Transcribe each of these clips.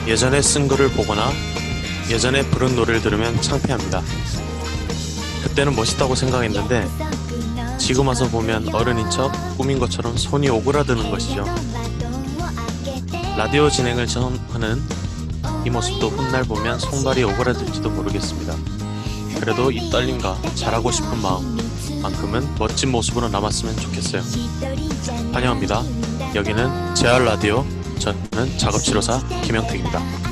예전에 쓴 글을 보거나 예전에 부른 노래를 들으면 창피합니다. 그때는 멋있다고 생각했는데 지금 와서 보면 어른인 척 꾸민 것처럼 손이 오그라드는 것이죠. 라디오 진행을 처음 하는 이 모습도 훗날 보면 손발이 오그라들지도 모르겠습니다. 그래도 이 떨림과 잘하고 싶은 마음만큼은 멋진 모습으로 남았으면 좋겠어요. 환영합니다. 여기는 재활 라디오. 저는 작업치료사 김영택입니다.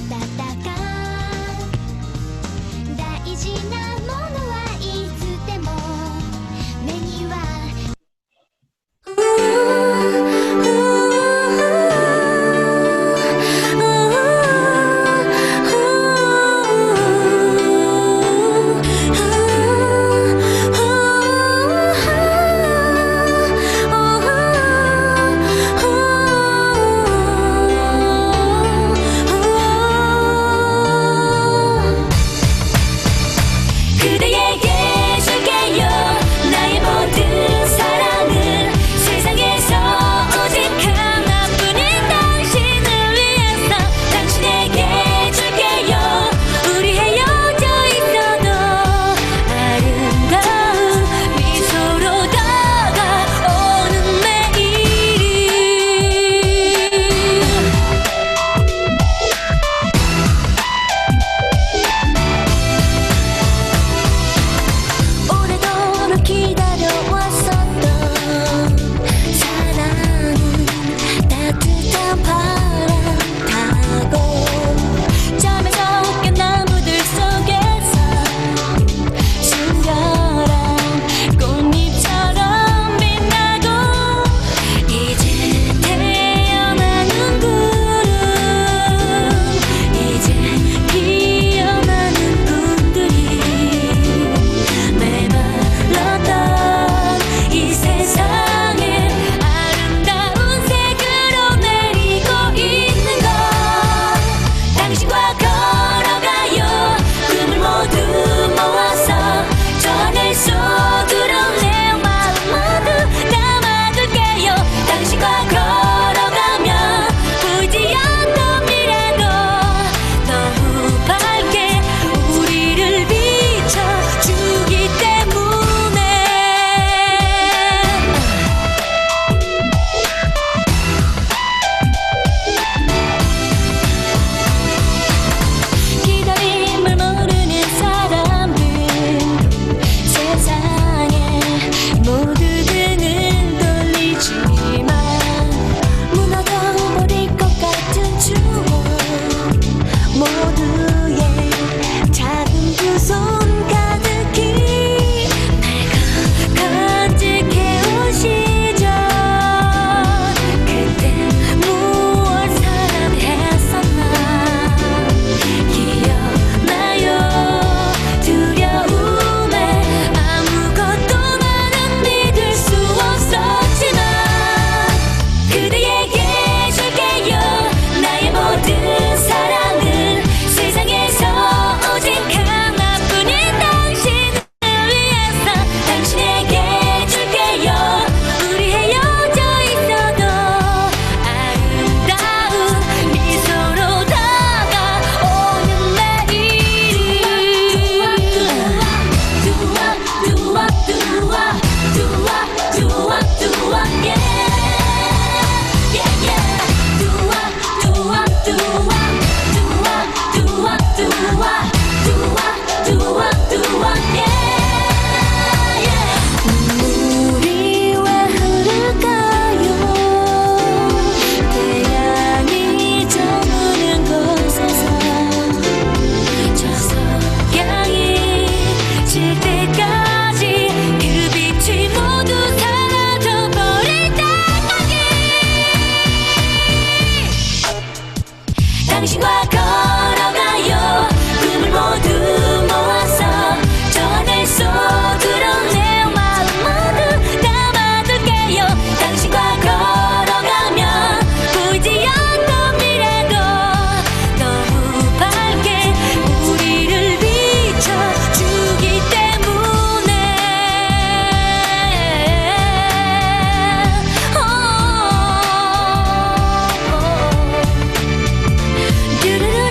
Do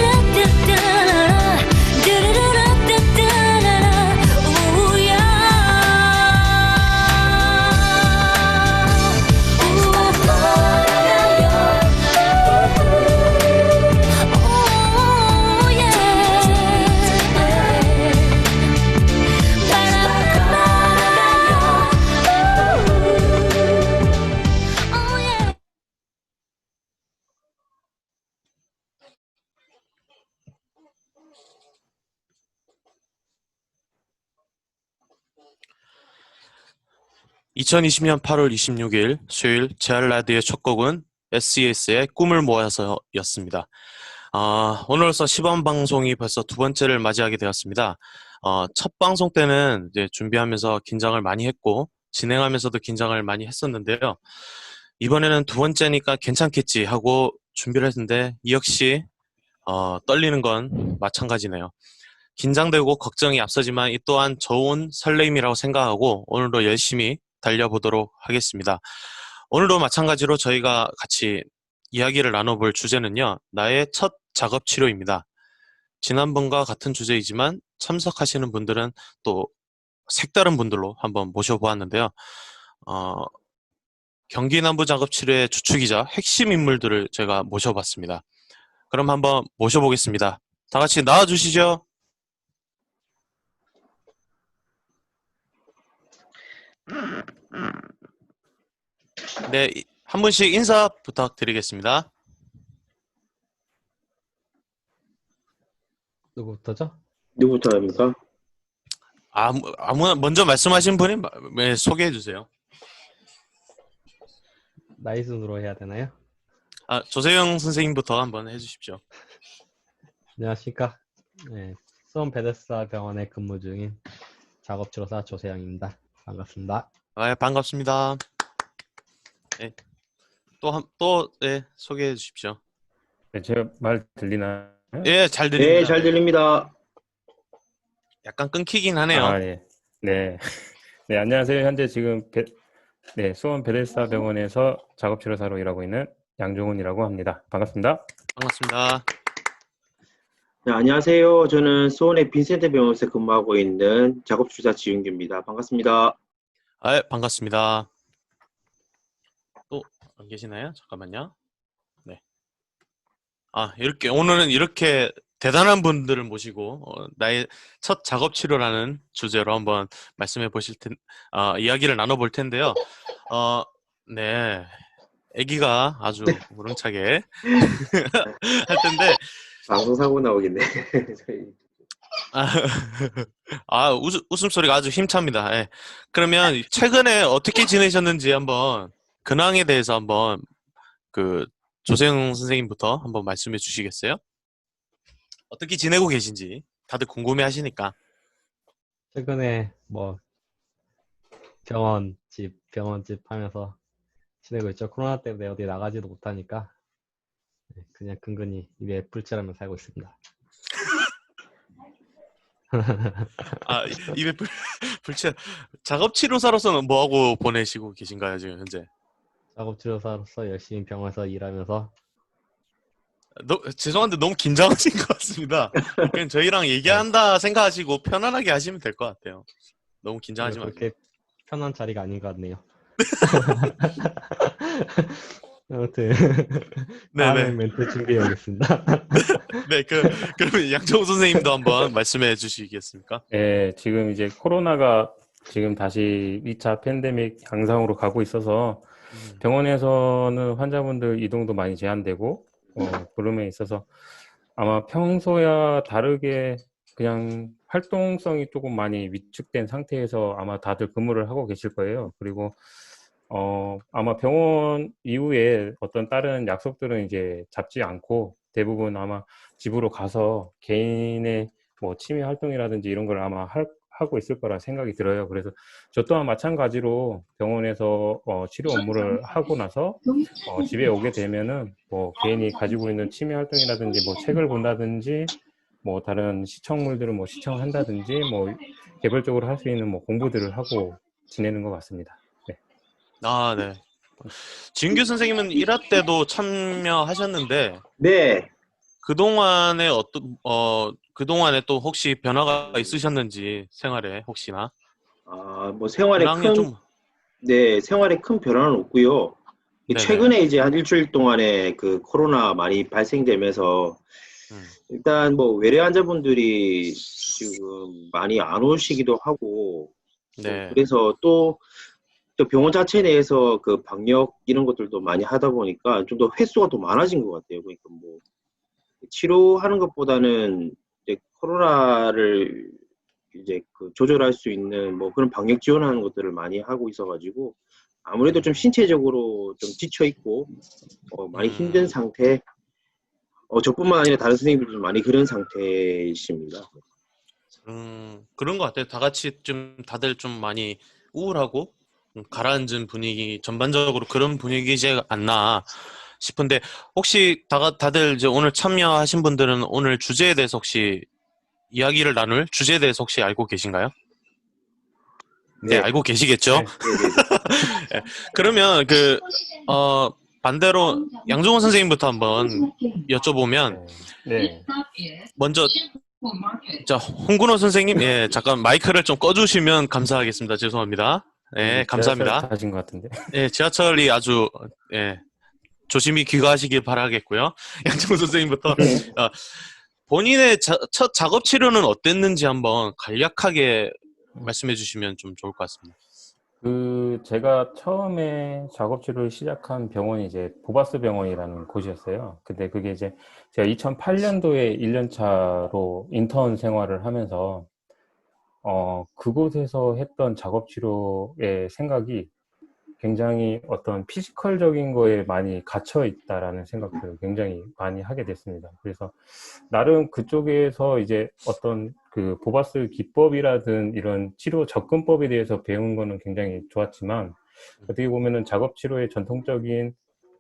2020년 8월 26일 수요일 제알라디의 첫 곡은 SES의 꿈을 모아서였습니다. 오늘로써 시범 방송이 벌써 두 번째를 맞이하게 되었습니다. 첫 방송 때는 이제 준비하면서 긴장을 많이 했고 진행하면서도 긴장을 많이 했었는데요. 이번에는 두 번째니까 괜찮겠지 하고 준비를 했는데 역시 떨리는 건 마찬가지네요. 긴장되고 걱정이 앞서지만 이 또한 좋은 설레임이라고 생각하고 오늘도 열심히 달려보도록 하겠습니다. 오늘도 마찬가지로 저희가 같이 이야기를 나눠볼 주제는요. 나의 첫 작업 치료입니다. 지난번과 같은 주제이지만 참석하시는 분들은 또 색다른 분들로 한번 모셔보았는데요. 어, 경기 남부 작업 치료의 주축이자 핵심 인물들을 제가 모셔봤습니다. 그럼 한번 모셔보겠습니다. 다 같이 나와주시죠. 네, 한 분씩 인사 부탁드리겠습니다. 누구부터죠? 누구부터 합니까? 아무나 먼저 말씀하신 분이 소개해 주세요. 나이 순으로 해야 되나요? 조세영 선생님부터 한번 해주십시오. 안녕하십니까. 네, 수원 베데스다 병원에 근무 중인 작업치료사 조세영입니다. 반갑습니다. 반갑습니다. 네, 네, 소개해 주십시오. 네, 제가 말 들리나요? 예, 잘 들립니다. 네, 잘 들립니다. 약간 끊기긴 하네요. 예. 네. 네, 안녕하세요. 현재 지금 수원 베데스다 병원에서 작업치료사로 일하고 있는 양종훈이라고 합니다. 반갑습니다. 반갑습니다. 네, 안녕하세요. 저는 수원의 빈센트 병원에서 근무하고 있는 작업주사 지윤규입니다. 반갑습니다. 반갑습니다. 또 안 계시나요? 잠깐만요. 네. 이렇게 오늘은 이렇게 대단한 분들을 모시고 나의 첫 작업 치료라는 주제로 한번 말씀해 보실 이야기를 나눠볼 텐데요. 네, 아기가 아주 우렁차게 할 텐데 방송 사고 나오겠네. 웃음소리가 아주 힘찹니다. 예. 그러면 최근에 어떻게 지내셨는지 한번 근황에 대해서 한번 조세영 선생님부터 한번 말씀해 주시겠어요? 어떻게 지내고 계신지 다들 궁금해 하시니까. 최근에 뭐 병원집 하면서 지내고 있죠. 코로나 때문에 어디 나가지도 못하니까 그냥 근근히 입에 불칠하며 살고 있습니다. 입에 불치 작업 치료사로서는 뭐 하고 보내시고 계신가요, 지금 현재? 작업치료사로서 열심히 병원에서 일하면서 죄송한데 너무 긴장하신 것 같습니다. 그냥 저희랑 얘기한다 생각하시고 편안하게 하시면 될 것 같아요. 너무 긴장하지 마세요. 그렇게 편한 자리가 아닌 것 같네요. 아무튼 다음에 멘트 준비해 오겠습니다. 네, 그러면 양정우 선생님도 한번 말씀해 주시겠습니까? 네, 지금 이제 코로나가 지금 다시 2차 팬데믹 양상으로 가고 있어서 병원에서는 환자분들 이동도 많이 제한되고 그럼에 있어서 아마 평소와 다르게 그냥 활동성이 조금 많이 위축된 상태에서 아마 다들 근무를 하고 계실 거예요. 그리고 아마 병원 이후에 어떤 다른 약속들은 이제 잡지 않고 대부분 아마 집으로 가서 개인의 뭐 취미 활동이라든지 이런 걸 아마 하고 있을 거라 생각이 들어요. 그래서 저 또한 마찬가지로 병원에서 치료 업무를 하고 나서 집에 오게 되면은 뭐 개인이 가지고 있는 취미 활동이라든지 뭐 책을 본다든지 뭐 다른 시청물들을 뭐 시청한다든지 뭐 개별적으로 할 수 있는 뭐 공부들을 하고 지내는 것 같습니다. 네. 네. 진규 선생님은 1화 때도 참여하셨는데 네. 그동안에 그동안에 또 혹시 변화가 있으셨는지 생활에 혹시나 뭐 생활에 생활에 큰 변화는 없고요. 네네. 최근에 이제 한 일주일 동안에 그 코로나 많이 발생되면서 일단 뭐 외래 환자분들이 지금 많이 안 오시기도 하고 네. 그래서 또 병원 자체 내에서 그 방역 이런 것들도 많이 하다 보니까 좀 더 횟수가 더 많아진 것 같아요. 그러니까 뭐 치료하는 것보다는 이제 코로나를 이제 그 조절할 수 있는 뭐 그런 방역 지원하는 것들을 많이 하고 있어가지고 아무래도 좀 신체적으로 좀 지쳐 있고 많이 힘든 상태. 저뿐만 아니라 다른 선생님들도 많이 그런 상태이십니다. 그런 것 같아요. 다 같이 좀 다들 좀 많이 우울하고 가라앉은 분위기, 전반적으로 그런 분위기지 않나 싶은데, 혹시 다들 이제 오늘 참여하신 분들은 오늘 주제에 대해서 혹시 이야기를 나눌 주제에 대해서 혹시 알고 계신가요? 네, 네. 알고 계시겠죠? 네. 네, 그러면 반대로 양종원 선생님부터 한번 여쭤보면, 네. 먼저 자, 홍근호 선생님, 예, 잠깐 마이크를 좀 꺼주시면 감사하겠습니다. 죄송합니다. 예, 감사합니다. 타신 것 같은데. 예, 지하철이 아주, 예, 조심히 귀가하시길 바라겠고요. 양정훈 선생님부터, 본인의 첫 작업 치료는 어땠는지 한번 간략하게 말씀해 주시면 좀 좋을 것 같습니다. 제가 처음에 작업치료를 시작한 병원이 이제 보바스 병원이라는 곳이었어요. 근데 그게 이제 제가 2008년도에 1년차로 인턴 생활을 하면서, 그곳에서 했던 작업치료의 생각이 굉장히 어떤 피지컬적인 거에 많이 갇혀 있다라는 생각들을 굉장히 많이 하게 됐습니다. 그래서 나름 그쪽에서 이제 어떤 그 보바스 기법이라든 이런 치료 접근법에 대해서 배운 거는 굉장히 좋았지만, 어떻게 보면은 작업치료의 전통적인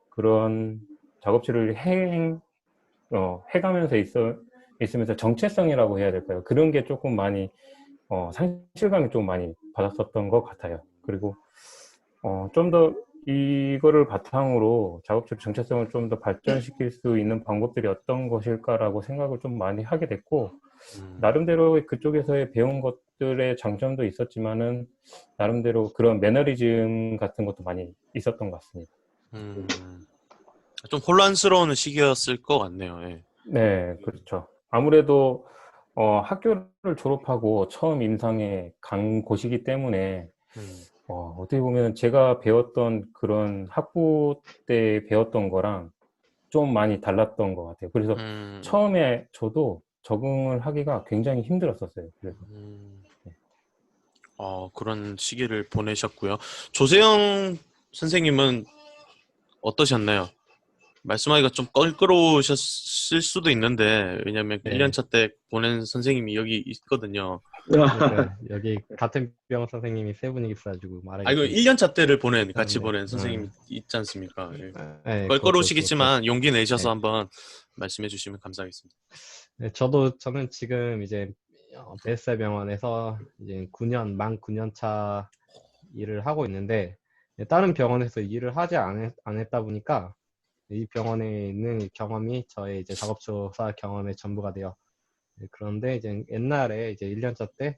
그런 작업치료를 해가면서 있으면서 정체성이라고 해야 될까요? 그런 게 조금 많이, 상실감이 좀 많이 받았었던 것 같아요. 그리고 좀 더 이거를 바탕으로 작업치료 정체성을 좀 더 발전시킬 수 있는 방법들이 어떤 것일까라고 생각을 좀 많이 하게 됐고, 나름대로 그쪽에서의 배운 것들의 장점도 있었지만은 나름대로 그런 매너리즘 같은 것도 많이 있었던 것 같습니다. 좀 혼란스러운 시기였을 것 같네요. 예. 네, 그렇죠. 아무래도 학교를 졸업하고 처음 임상에 간 곳이기 때문에 어떻게 보면 제가 배웠던 그런 학부 때 배웠던 거랑 좀 많이 달랐던 것 같아요. 그래서 처음에 저도 적응을 하기가 굉장히 힘들었었어요. 그래서 그런 시기를 보내셨고요. 조세영 선생님은 어떠셨나요? 말씀하기가 좀 껄끄러우셨을 수도 있는데, 왜냐면 네. 1년차 때 보낸 선생님이 여기 있거든요. 그러니까 여기 같은 병 선생님이 세 분이 있어가지고 말하기 이거 좀 1년차 때를 같이 네. 보낸 선생님이 있지 않습니까? 예. 네, 껄끄러우시겠지만 용기 내셔서 네. 한번 말씀해 주시면 감사하겠습니다. 네, 저는 지금 이제 베스트 병원에서 이제 만 9년 차 일을 하고 있는데, 다른 병원에서 일을 하지 않았다 보니까 이 병원에 있는 경험이 저의 이제 작업조사 경험의 전부가 돼요. 그런데 이제 옛날에 이제 1년차 때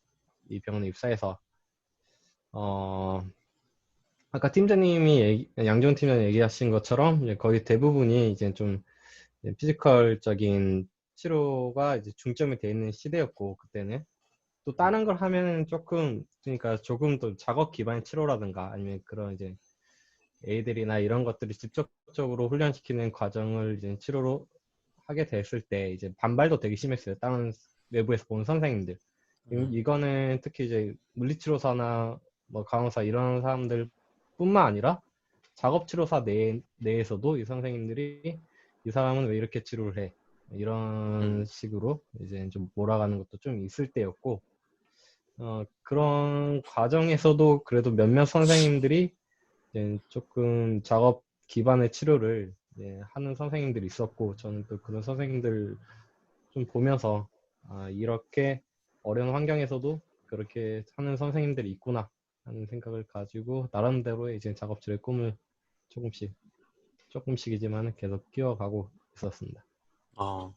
이 병원에 입사해서 아까 팀장님이 양종 팀장님 얘기하신 것처럼 이제 거의 대부분이 이제 좀 피지컬적인 치료가 이제 중점이 돼 있는 시대였고, 그때는 또 다른 걸 하면은 그러니까 조금 더 작업 기반의 치료라든가 아니면 그런 이제 애들이나 이런 것들을 직접적으로 훈련시키는 과정을 이제 치료로 하게 됐을 때 이제 반발도 되게 심했어요. 다른 외부에서 본 선생님들. 이거는 특히 이제 물리치료사나 뭐 간호사 이런 사람들 뿐만 아니라 작업치료사 내에서도 이 선생님들이 이 사람은 왜 이렇게 치료를 해? 이런 식으로 이제 좀 몰아가는 것도 좀 있을 때였고, 그런 과정에서도 그래도 몇몇 선생님들이 이제 조금 작업 기반의 치료를 하는 선생님들이 있었고, 저는 또 그런 선생님들 좀 보면서 이렇게 어려운 환경에서도 그렇게 하는 선생님들이 있구나 하는 생각을 가지고 나름대로 이제 작업실의 꿈을 조금씩이지만 계속 키워가고 있었습니다.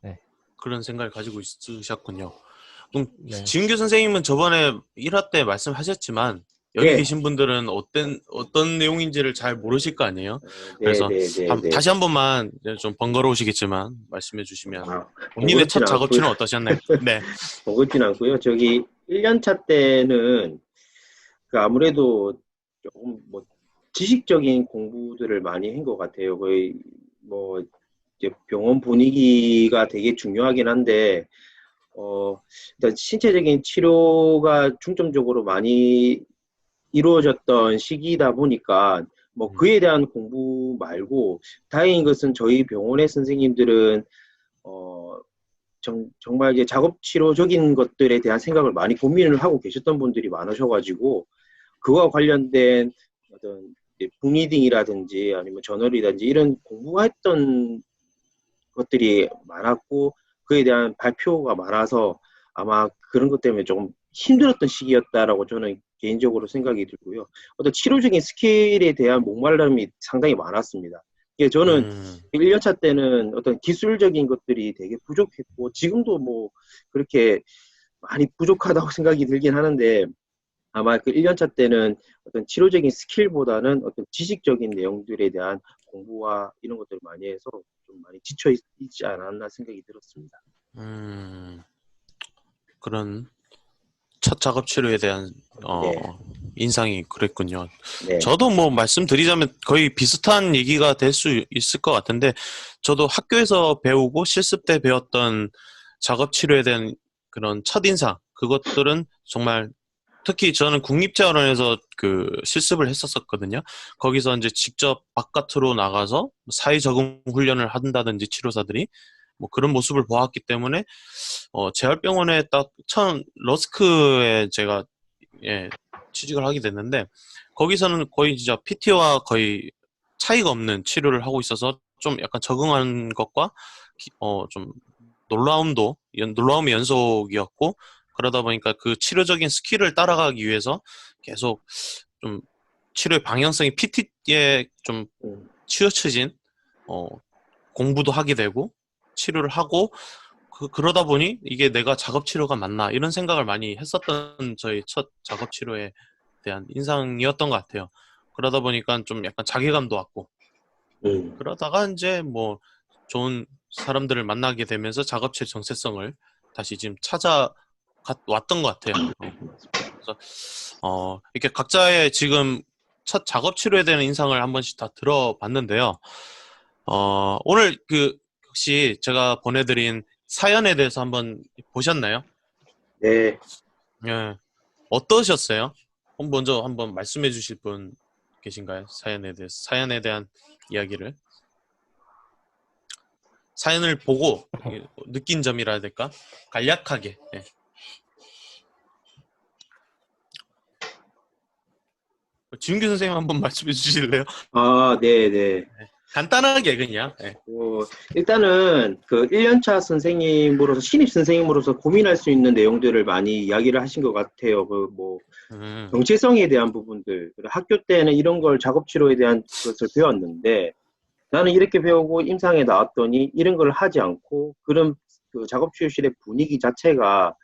네. 그런 생각을 가지고 있으셨군요. 그럼 네. 지은규 선생님은 저번에 1화 때 말씀하셨지만 여기 네. 계신 분들은 어떤 내용인지를 잘 모르실 거 아니에요? 그래서 네. 다시 한 번만 좀 번거로우시겠지만 말씀해 주시면 본인의 번거롭진 첫 작업치는 않고요. 어떠셨나요? 네. 번거롭진 않고요. 저기 1년차 때는 그 아무래도 조금 뭐 지식적인 공부들을 많이 한 것 같아요. 거의 뭐 이제 병원 분위기가 되게 중요하긴 한데 일단 신체적인 치료가 중점적으로 많이 이루어졌던 시기이다 보니까 뭐 그에 대한 공부 말고 다행인 것은 저희 병원의 선생님들은 정말 이제 작업 치료적인 것들에 대한 생각을 많이 고민을 하고 계셨던 분들이 많으셔가지고 그와 관련된 어떤 북리딩이라든지 아니면 저널이라든지 이런 공부했던 것들이 많았고 그에 대한 발표가 많아서 아마 그런 것 때문에 조금 힘들었던 시기였다라고 저는 개인적으로 생각이 들고요. 어떤 치료적인 스킬에 대한 목마름이 상당히 많았습니다. 예, 저는 1년차 때는 어떤 기술적인 것들이 되게 부족했고 지금도 뭐 그렇게 많이 부족하다고 생각이 들긴 하는데 아마 그 1년차 때는 어떤 치료적인 스킬보다는 어떤 지식적인 내용들에 대한 공부와 이런 것들을 많이 해서 좀 많이 지쳐 있지 않았나 생각이 들었습니다. 그런 첫 작업 치료에 대한 네. 인상이 그랬군요. 네. 저도 뭐 말씀드리자면 거의 비슷한 얘기가 될 수 있을 것 같은데 저도 학교에서 배우고 실습 때 배웠던 작업 치료에 대한 그런 첫인상 그것들은 정말 특히 저는 국립재활원에서 그 실습을 했었거든요. 거기서 이제 직접 바깥으로 나가서 사회 적응 훈련을 한다든지 치료사들이 뭐 그런 모습을 보았기 때문에 재활병원에 딱 처음 러스크에 제가 취직을 하게 됐는데 거기서는 거의 진짜 PT와 거의 차이가 없는 치료를 하고 있어서 좀 약간 적응한 것과 좀 놀라움이 연속이었고 그러다 보니까 그 치료적인 스킬을 따라가기 위해서 계속 좀 치료의 방향성이 PT에 좀 치우쳐진 공부도 하게 되고 치료를 하고 그러다 보니 이게 내가 작업 치료가 맞나 이런 생각을 많이 했었던 저희 첫 작업 치료에 대한 인상이었던 것 같아요. 그러다 보니까 좀 약간 자괴감도 왔고 그러다가 이제 뭐 좋은 사람들을 만나게 되면서 작업 치료 정체성을 다시 지금 찾아왔던 것 같아요. 그래서 이렇게 각자의 지금 첫 작업 치료에 대한 인상을 한 번씩 다 들어봤는데요. 오늘 혹시 제가 보내드린 사연에 대해서 한번 보셨나요? 네. 예. 어떠셨어요? 먼저 한번 말씀해 주실 분 계신가요? 사연에 대한 이야기를. 사연을 보고 느낀 점이라 해야 될까? 간략하게. 예. 지은규 선생님 한번 말씀해 주실래요? 네. 간단하게 그냥. 예. 일단은 그 1년차 선생님으로서 신입 선생님으로서 고민할 수 있는 내용들을 많이 이야기를 하신 것 같아요. 정체성에 대한 부분들. 학교 때는 이런 걸 작업치료에 대한 것을 배웠는데 나는 이렇게 배우고 임상에 나왔더니 이런 걸 하지 않고 그런 그 작업치료실의 분위기 자체가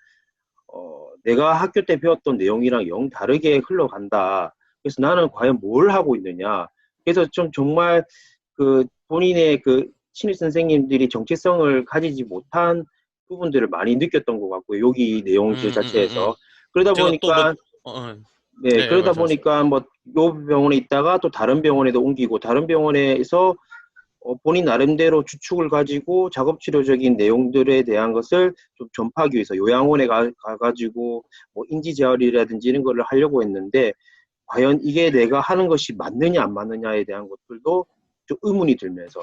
내가 학교 때 배웠던 내용이랑 영 다르게 흘러간다. 그래서 나는 과연 뭘 하고 있느냐. 그래서 좀 정말 그 본인의 그 신입 선생님들이 정체성을 가지지 못한 부분들을 많이 느꼈던 것 같고요. 여기 내용들 자체에서. 그러다 보니까 네, 그러다 보니까 뭐 요 병원에 있다가 또 다른 병원에도 옮기고 다른 병원에서 본인 나름대로 추측을 가지고 작업치료적인 내용들에 대한 것을 좀 전파하기 위해서 요양원에 가가지고 뭐 인지재활이라든지 이런 거를 하려고 했는데 과연 이게 내가 하는 것이 맞느냐 안 맞느냐에 대한 것들도 좀 의문이 들면서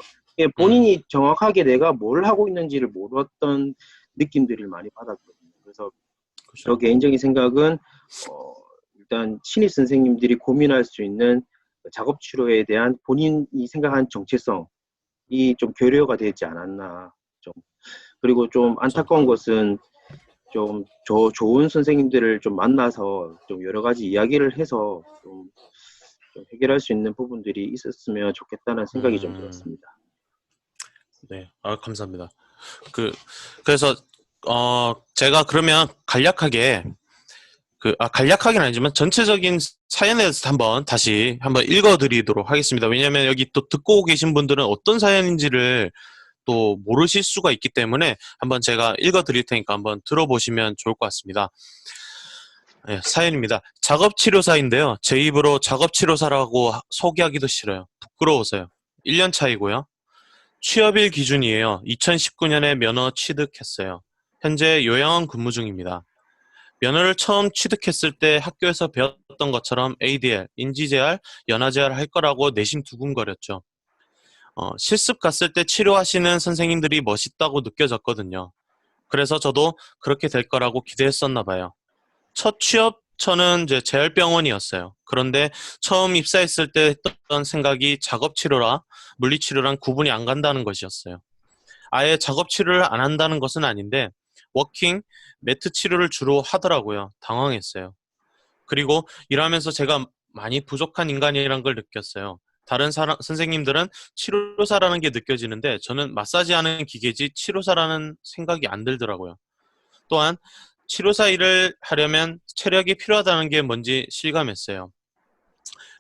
본인이 정확하게 내가 뭘 하고 있는지를 모르었던 느낌들을 많이 받았거든요. 그래서 저 개인적인 생각은 일단 신입 선생님들이 고민할 수 있는 작업치료에 대한 본인이 생각한 정체성이 좀 교류가 되지 않았나. 그리고 좀 안타까운 것은 좀 좋은 선생님들을 좀 만나서 좀 여러 가지 이야기를 해서 좀 해결할 수 있는 부분들이 있었으면 좋겠다는 생각이 좀 들었습니다. 네, 감사합니다. 그래서 제가 그러면 간략하게 간략하긴 아니지만 전체적인 사연에 대해서 다시 한번 읽어드리도록 하겠습니다. 왜냐하면 여기 또 듣고 계신 분들은 어떤 사연인지를 또 모르실 수가 있기 때문에 한번 제가 읽어드릴 테니까 한번 들어보시면 좋을 것 같습니다. 네, 사연입니다. 작업치료사인데요. 제 입으로 작업치료사라고 소개하기도 싫어요. 부끄러워서요. 1년 차이고요. 취업일 기준이에요. 2019년에 면허 취득했어요. 현재 요양원 근무 중입니다. 면허를 처음 취득했을 때 학교에서 배웠던 것처럼 ADL, 인지재활, 연하재활 할 거라고 내심 두근거렸죠. 실습 갔을 때 치료하시는 선생님들이 멋있다고 느껴졌거든요. 그래서 저도 그렇게 될 거라고 기대했었나 봐요. 첫 취업처는 이제 재활병원이었어요. 그런데 처음 입사했을 때 했던 생각이 작업치료라 물리치료랑 구분이 안 간다는 것이었어요. 아예 작업치료를 안 한다는 것은 아닌데 워킹, 매트 치료를 주로 하더라고요. 당황했어요. 그리고 일하면서 제가 많이 부족한 인간이라는 걸 느꼈어요. 다른 선생님들은 치료사라는 게 느껴지는데 저는 마사지하는 기계지 치료사라는 생각이 안 들더라고요. 또한 치료사 일을 하려면 체력이 필요하다는 게 뭔지 실감했어요.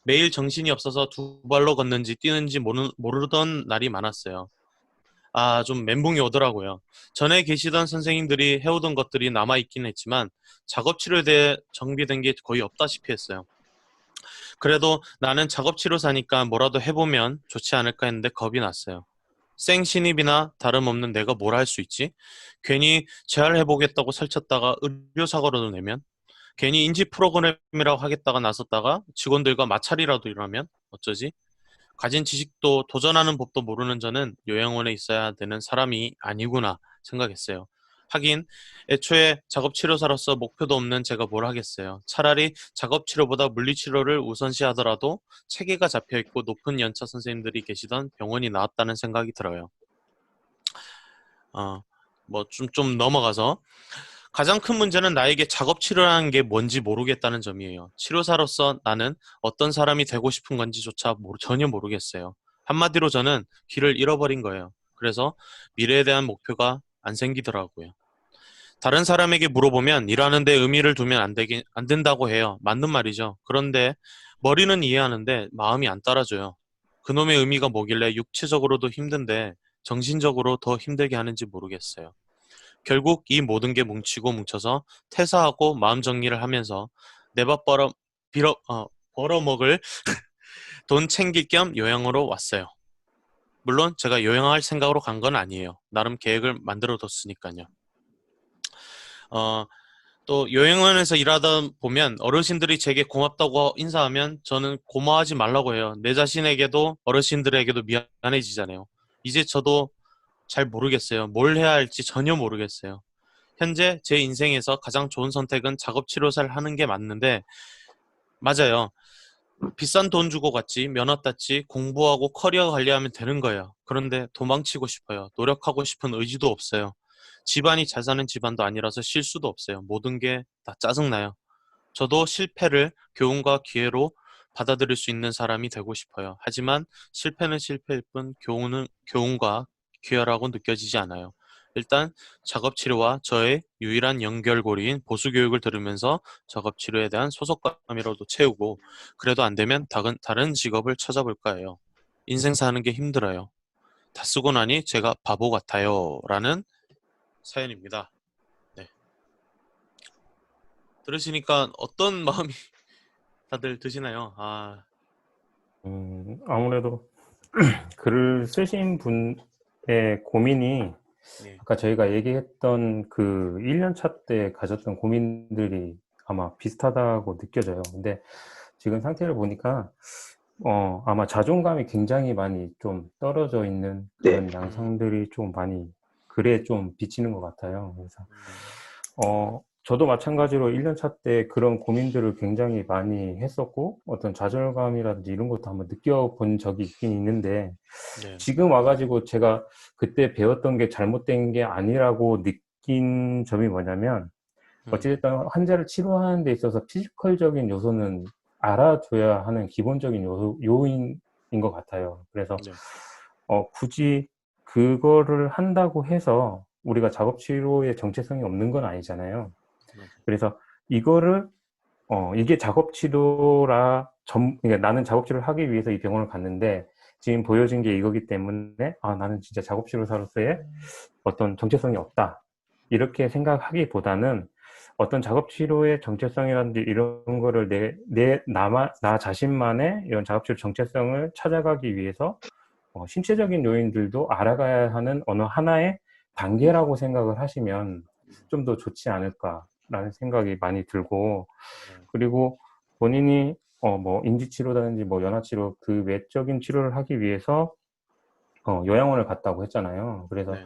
매일 정신이 없어서 두 발로 걷는지 뛰는지 모르던 날이 많았어요. 좀 멘붕이 오더라고요. 전에 계시던 선생님들이 해오던 것들이 남아있긴 했지만 작업치료에 대해 정비된 게 거의 없다시피 했어요. 그래도 나는 작업치료사니까 뭐라도 해보면 좋지 않을까 했는데 겁이 났어요. 생신입이나 다름없는 내가 뭘 할 수 있지? 괜히 재활해보겠다고 설쳤다가 의료사고라도 내면? 괜히 인지 프로그램이라고 하겠다가 나섰다가 직원들과 마찰이라도 일어나면? 어쩌지? 가진 지식도 도전하는 법도 모르는 저는 요양원에 있어야 되는 사람이 아니구나 생각했어요. 하긴 애초에 작업치료사로서 목표도 없는 제가 뭘 하겠어요. 차라리 작업치료보다 물리치료를 우선시하더라도 체계가 잡혀있고 높은 연차 선생님들이 계시던 병원이 나왔다는 생각이 들어요. 좀 넘어가서 가장 큰 문제는 나에게 작업치료라는 게 뭔지 모르겠다는 점이에요. 치료사로서 나는 어떤 사람이 되고 싶은 건지조차 전혀 모르겠어요. 한마디로 저는 길을 잃어버린 거예요. 그래서 미래에 대한 목표가 안 생기더라고요. 다른 사람에게 물어보면 일하는 데 의미를 두면 안 된다고 해요. 맞는 말이죠. 그런데 머리는 이해하는데 마음이 안 따라줘요. 그놈의 의미가 뭐길래 육체적으로도 힘든데 정신적으로 더 힘들게 하는지 모르겠어요. 결국 이 모든 게 뭉치고 뭉쳐서 퇴사하고 마음 정리를 하면서 내 밥 벌어먹을 돈 챙길 겸 요양으로 왔어요. 물론 제가 요양할 생각으로 간 건 아니에요. 나름 계획을 만들어 뒀으니까요. 또 요양원에서 일하다 보면 어르신들이 제게 고맙다고 인사하면 저는 고마워하지 말라고 해요. 내 자신에게도 어르신들에게도 미안해지잖아요. 이제 저도 잘 모르겠어요. 뭘 해야 할지 전혀 모르겠어요. 현재 제 인생에서 가장 좋은 선택은 작업치료사를 하는 게 맞는데 맞아요. 비싼 돈 주고 갔지, 면허 땄지, 공부하고 커리어 관리하면 되는 거예요. 그런데 도망치고 싶어요. 노력하고 싶은 의지도 없어요. 집안이 잘 사는 집안도 아니라서 실수도 없어요. 모든 게 다 짜증나요. 저도 실패를 교훈과 기회로 받아들일 수 있는 사람이 되고 싶어요. 하지만 실패는 실패일 뿐 교훈과 기회라고 느껴지지 않아요. 일단 작업치료와 저의 유일한 연결고리인 보수교육을 들으면서 작업치료에 대한 소속감이라도 채우고 그래도 안 되면 다른 직업을 찾아볼까 해요. 인생 사는 게 힘들어요. 다 쓰고 나니 제가 바보 같아요. 라는 사연입니다. 네. 들으시니까 어떤 마음이 다들 드시나요? 아무래도 글을 쓰신 분의 고민이 네. 아까 저희가 얘기했던 그 1년 차 때 가졌던 고민들이 아마 비슷하다고 느껴져요. 근데 지금 상태를 보니까 아마 자존감이 굉장히 많이 좀 떨어져 있는 그런 양상들이 좀 많이 글에 좀 비치는 것 같아요. 그래서 저도 마찬가지로 1년 차 때 그런 고민들을 굉장히 많이 했었고 어떤 좌절감이라든지 이런 것도 한번 느껴본 적이 있긴 있는데 네. 지금 와가지고 제가 그때 배웠던 게 잘못된 게 아니라고 느낀 점이 뭐냐면 어찌됐든 환자를 치료하는 데 있어서 피지컬적인 요소는 알아줘야 하는 기본적인 요인인 것 같아요. 그래서 네. 굳이 그거를 한다고 해서 우리가 작업치료의 정체성이 없는 건 아니잖아요. 그래서 이거를 이게 그러니까 나는 작업치료를 하기 위해서 이 병원을 갔는데 지금 보여진 게 이거기 때문에 나는 진짜 작업치료사로서의 어떤 정체성이 없다 이렇게 생각하기보다는 어떤 작업치료의 정체성이라든지 이런 거를 나 자신만의 이런 작업치료 정체성을 찾아가기 위해서 신체적인 요인들도 알아가야 하는 어느 하나의 단계라고 생각을 하시면 좀 더 좋지 않을까라는 생각이 많이 들고, 그리고 본인이 뭐 인지치료라든지 뭐 연화치료 그 외적인 치료를 하기 위해서 요양원을 갔다고 했잖아요. 그래서 네.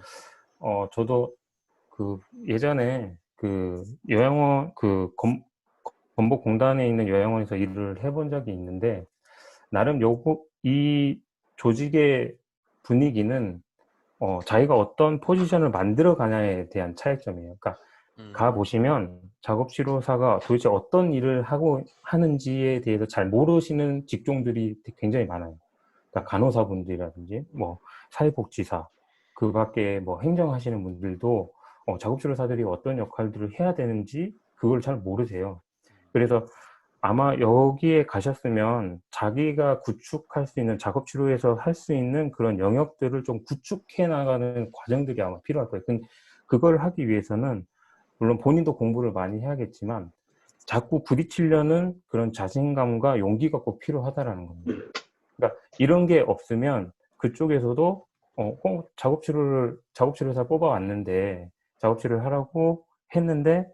저도 그 예전에 그 요양원 건복공단에 있는 요양원에서 일을 해본 적이 있는데, 나름 이 조직의 분위기는 자기가 어떤 포지션을 만들어 가냐에 대한 차이점이에요. 그러니까 가 보시면 작업치료사가 도대체 어떤 일을 하고 하는지에 대해서 잘 모르시는 직종들이 굉장히 많아요. 그러니까 간호사분들이라든지 뭐 사회복지사, 그 밖에 뭐 행정하시는 분들도 작업치료사들이 어떤 역할들을 해야 되는지 그걸 잘 모르세요. 그래서 아마 여기에 가셨으면 자기가 구축할 수 있는, 작업치료에서 할 수 있는 그런 영역들을 좀 구축해 나가는 과정들이 아마 필요할 거예요. 그걸 하기 위해서는 물론 본인도 공부를 많이 해야겠지만 자꾸 부딪히려는 그런 자신감과 용기가 꼭 필요하다라는 겁니다. 그러니까 이런 게 없으면 그쪽에서도 작업치료사 뽑아왔는데 작업치료를 하라고 했는데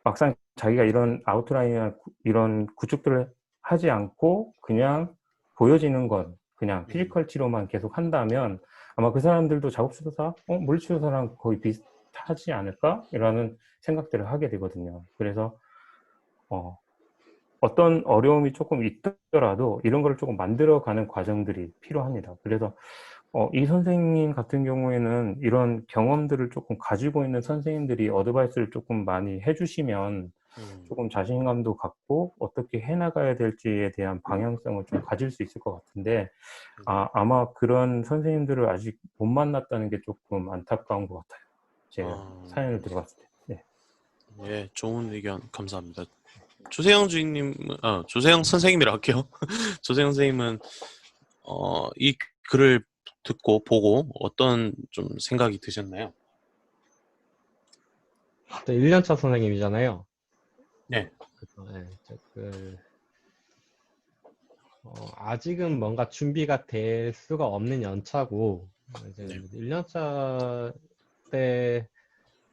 막상 자기가 이런 아웃라인이나 이런 구축들을 하지 않고 그냥 보여지는 건 그냥 피지컬 치료만 계속 한다면 아마 그 사람들도 작업치료사, 물리치료사랑 거의 비슷하지 않을까? 라는 생각들을 하게 되거든요. 그래서 어떤 어려움이 조금 있더라도 이런 걸 조금 만들어가는 과정들이 필요합니다. 그래서 이 선생님 같은 경우에는 이런 경험들을 조금 가지고 있는 선생님들이 어드바이스를 조금 많이 해주시면 조금 자신감도 갖고 어떻게 해나가야 될지에 대한 방향성을 좀 가질 수 있을 것 같은데, 아마 그런 선생님들을 아직 못 만났다는 게 조금 안타까운 것 같아요. 제가 사연을 들어봤을 때. 네. 예, 좋은 의견 감사합니다. 조세영 주인님, 조세영 선생님이라 할게요. 조세영 선생님은 이 글을 듣고 보고 어떤 좀 생각이 드셨나요? 1년차 선생님이잖아요. 네. 네, 아직은 뭔가 준비가 될 수가 없는 연차고, 이제 네. 1년차 때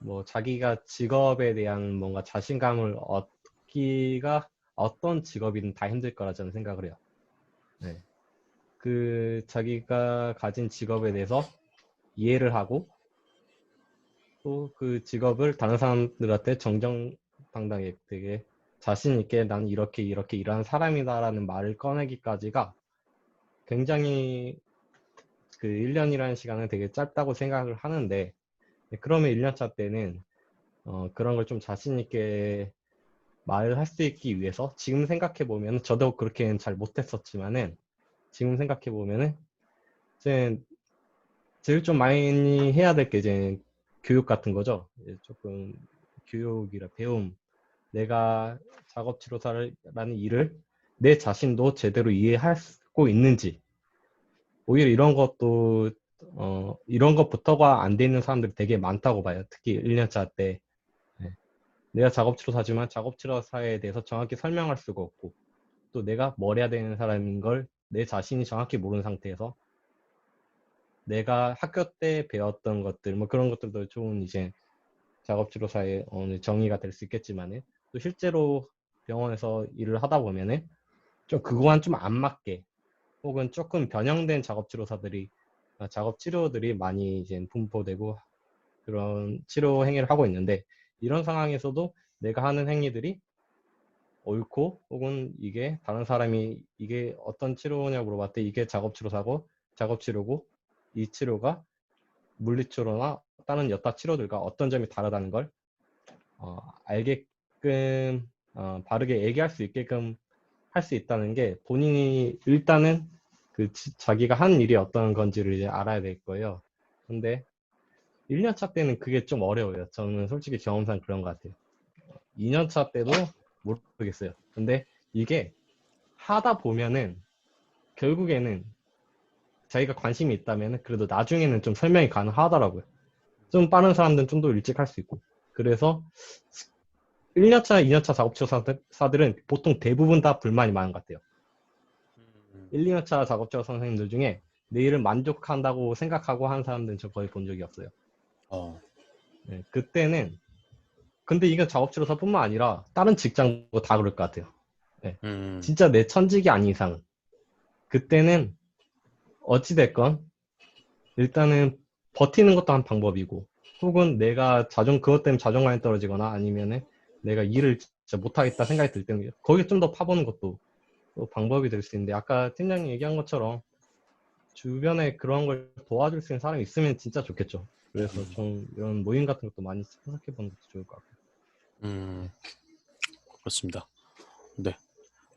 뭐 자기가 직업에 대한 뭔가 자신감을 얻기가 어떤 직업이든 다 힘들 거라 저는 생각을 해요. 네. 그 자기가 가진 직업에 대해서 이해를 하고 또 그 직업을 다른 사람들한테 정정당당하게 되게 자신 있게 난 이렇게 일하는 사람이다라는 말을 꺼내기까지가 굉장히 그 1년이라는 시간은 되게 짧다고 생각을 하는데, 그러면 1년차 때는 그런 걸 좀 자신 있게 말을 할 수 있기 위해서 지금 생각해 보면 저도 그렇게는 잘 못했었지만은 지금 생각해 보면은 이제 제일 좀 많이 해야 될 게 이제 교육 같은 거죠. 이제 조금 교육이라 배움. 내가 작업치료사라는 일을 내 자신도 제대로 이해하고 있는지. 오히려 이런 것도 이런 것부터가 안 돼 있는 사람들이 되게 많다고 봐요. 특히 1년차 때. 네. 내가 작업치료사지만 작업치료사에 대해서 정확히 설명할 수가 없고 또 내가 뭘 해야 되는 사람인 걸 내 자신이 정확히 모르는 상태에서 내가 학교 때 배웠던 것들 뭐 그런 것들도 좋은 이제 작업치료사의 어느 정의가 될 수 있겠지만은 또 실제로 병원에서 일을 하다 보면은 좀 그거와는 좀 안 맞게 혹은 조금 변형된 작업치료들이 많이 이제 분포되고 그런 치료 행위를 하고 있는데, 이런 상황에서도 내가 하는 행위들이 옳고 혹은 이게 다른 사람이 이게 어떤 치료냐고 물어봤을 때 이게 작업치료고 이 치료가 물리치료나 다른 여타 치료들과 어떤 점이 다르다는 걸 알게끔 바르게 얘기할 수 있게끔 할 수 있다는 게 본인이 일단은 자기가 하는 일이 어떤 건지를 이제 알아야 될 거예요. 근데 1년차 때는 그게 좀 어려워요. 저는 솔직히 경험상 그런 것 같아요. 2년차 때도 모르겠어요. 근데 이게 하다 보면은 결국에는 자기가 관심이 있다면 그래도 나중에는 좀 설명이 가능하더라고요. 좀 빠른 사람들은 좀 더 일찍 할 수 있고. 그래서 1년차, 2년차 작업치료사들은 보통 대부분 다 불만이 많은 것 같아요. 1, 2년차 작업치료 선생님들 중에 내 일을 만족한다고 생각하고 하는 사람들은 저 거의 본 적이 없어요. 네, 그때는 근데 이건 작업치료사뿐만 아니라 다른 직장도 다 그럴 것 같아요. 진짜 내 천직이 아닌 이상 그때는 어찌됐건 일단은 버티는 것도 한 방법이고, 혹은 내가 그것 때문에 자존감이 떨어지거나 아니면은 내가 일을 진짜 못하겠다 생각이 들 때는 거기에 좀 더 파보는 것도 또 방법이 될 수 있는데, 아까 팀장님 얘기한 것처럼 주변에 그런 걸 도와줄 수 있는 사람이 있으면 진짜 좋겠죠. 그래서 좀 이런 모임 같은 것도 많이 생각해 보는 것도 좋을 것 같아요. 그렇습니다. 네.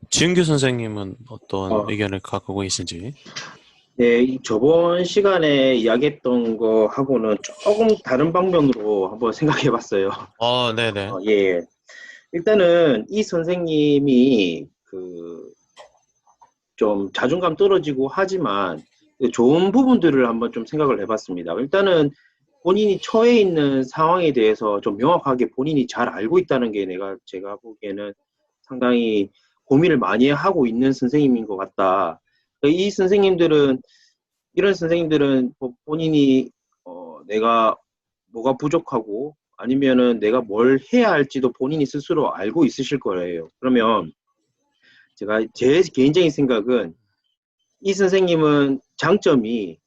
지은규 선생님은 어떤 어. 의견을 갖고 계신지? 네, 저번 시간에 이야기했던 거 하고는 조금 다른 방면으로 한번 생각해 봤어요. 네네. 예. 일단은 이 선생님이 좀 자존감 떨어지고 하지만 좋은 부분들을 한번 좀 생각을 해봤습니다. 일단은 본인이 처해 있는 상황에 대해서 좀 명확하게 본인이 잘 알고 있다는 게 제가 보기에는 상당히 고민을 많이 하고 있는 선생님인 것 같다. 이런 선생님들은 본인이 내가 뭐가 부족하고 아니면은 내가 뭘 해야 할지도 본인이 스스로 알고 있으실 거예요. 그러면 제가 제 개인적인 생각은 이 선생님은 장점이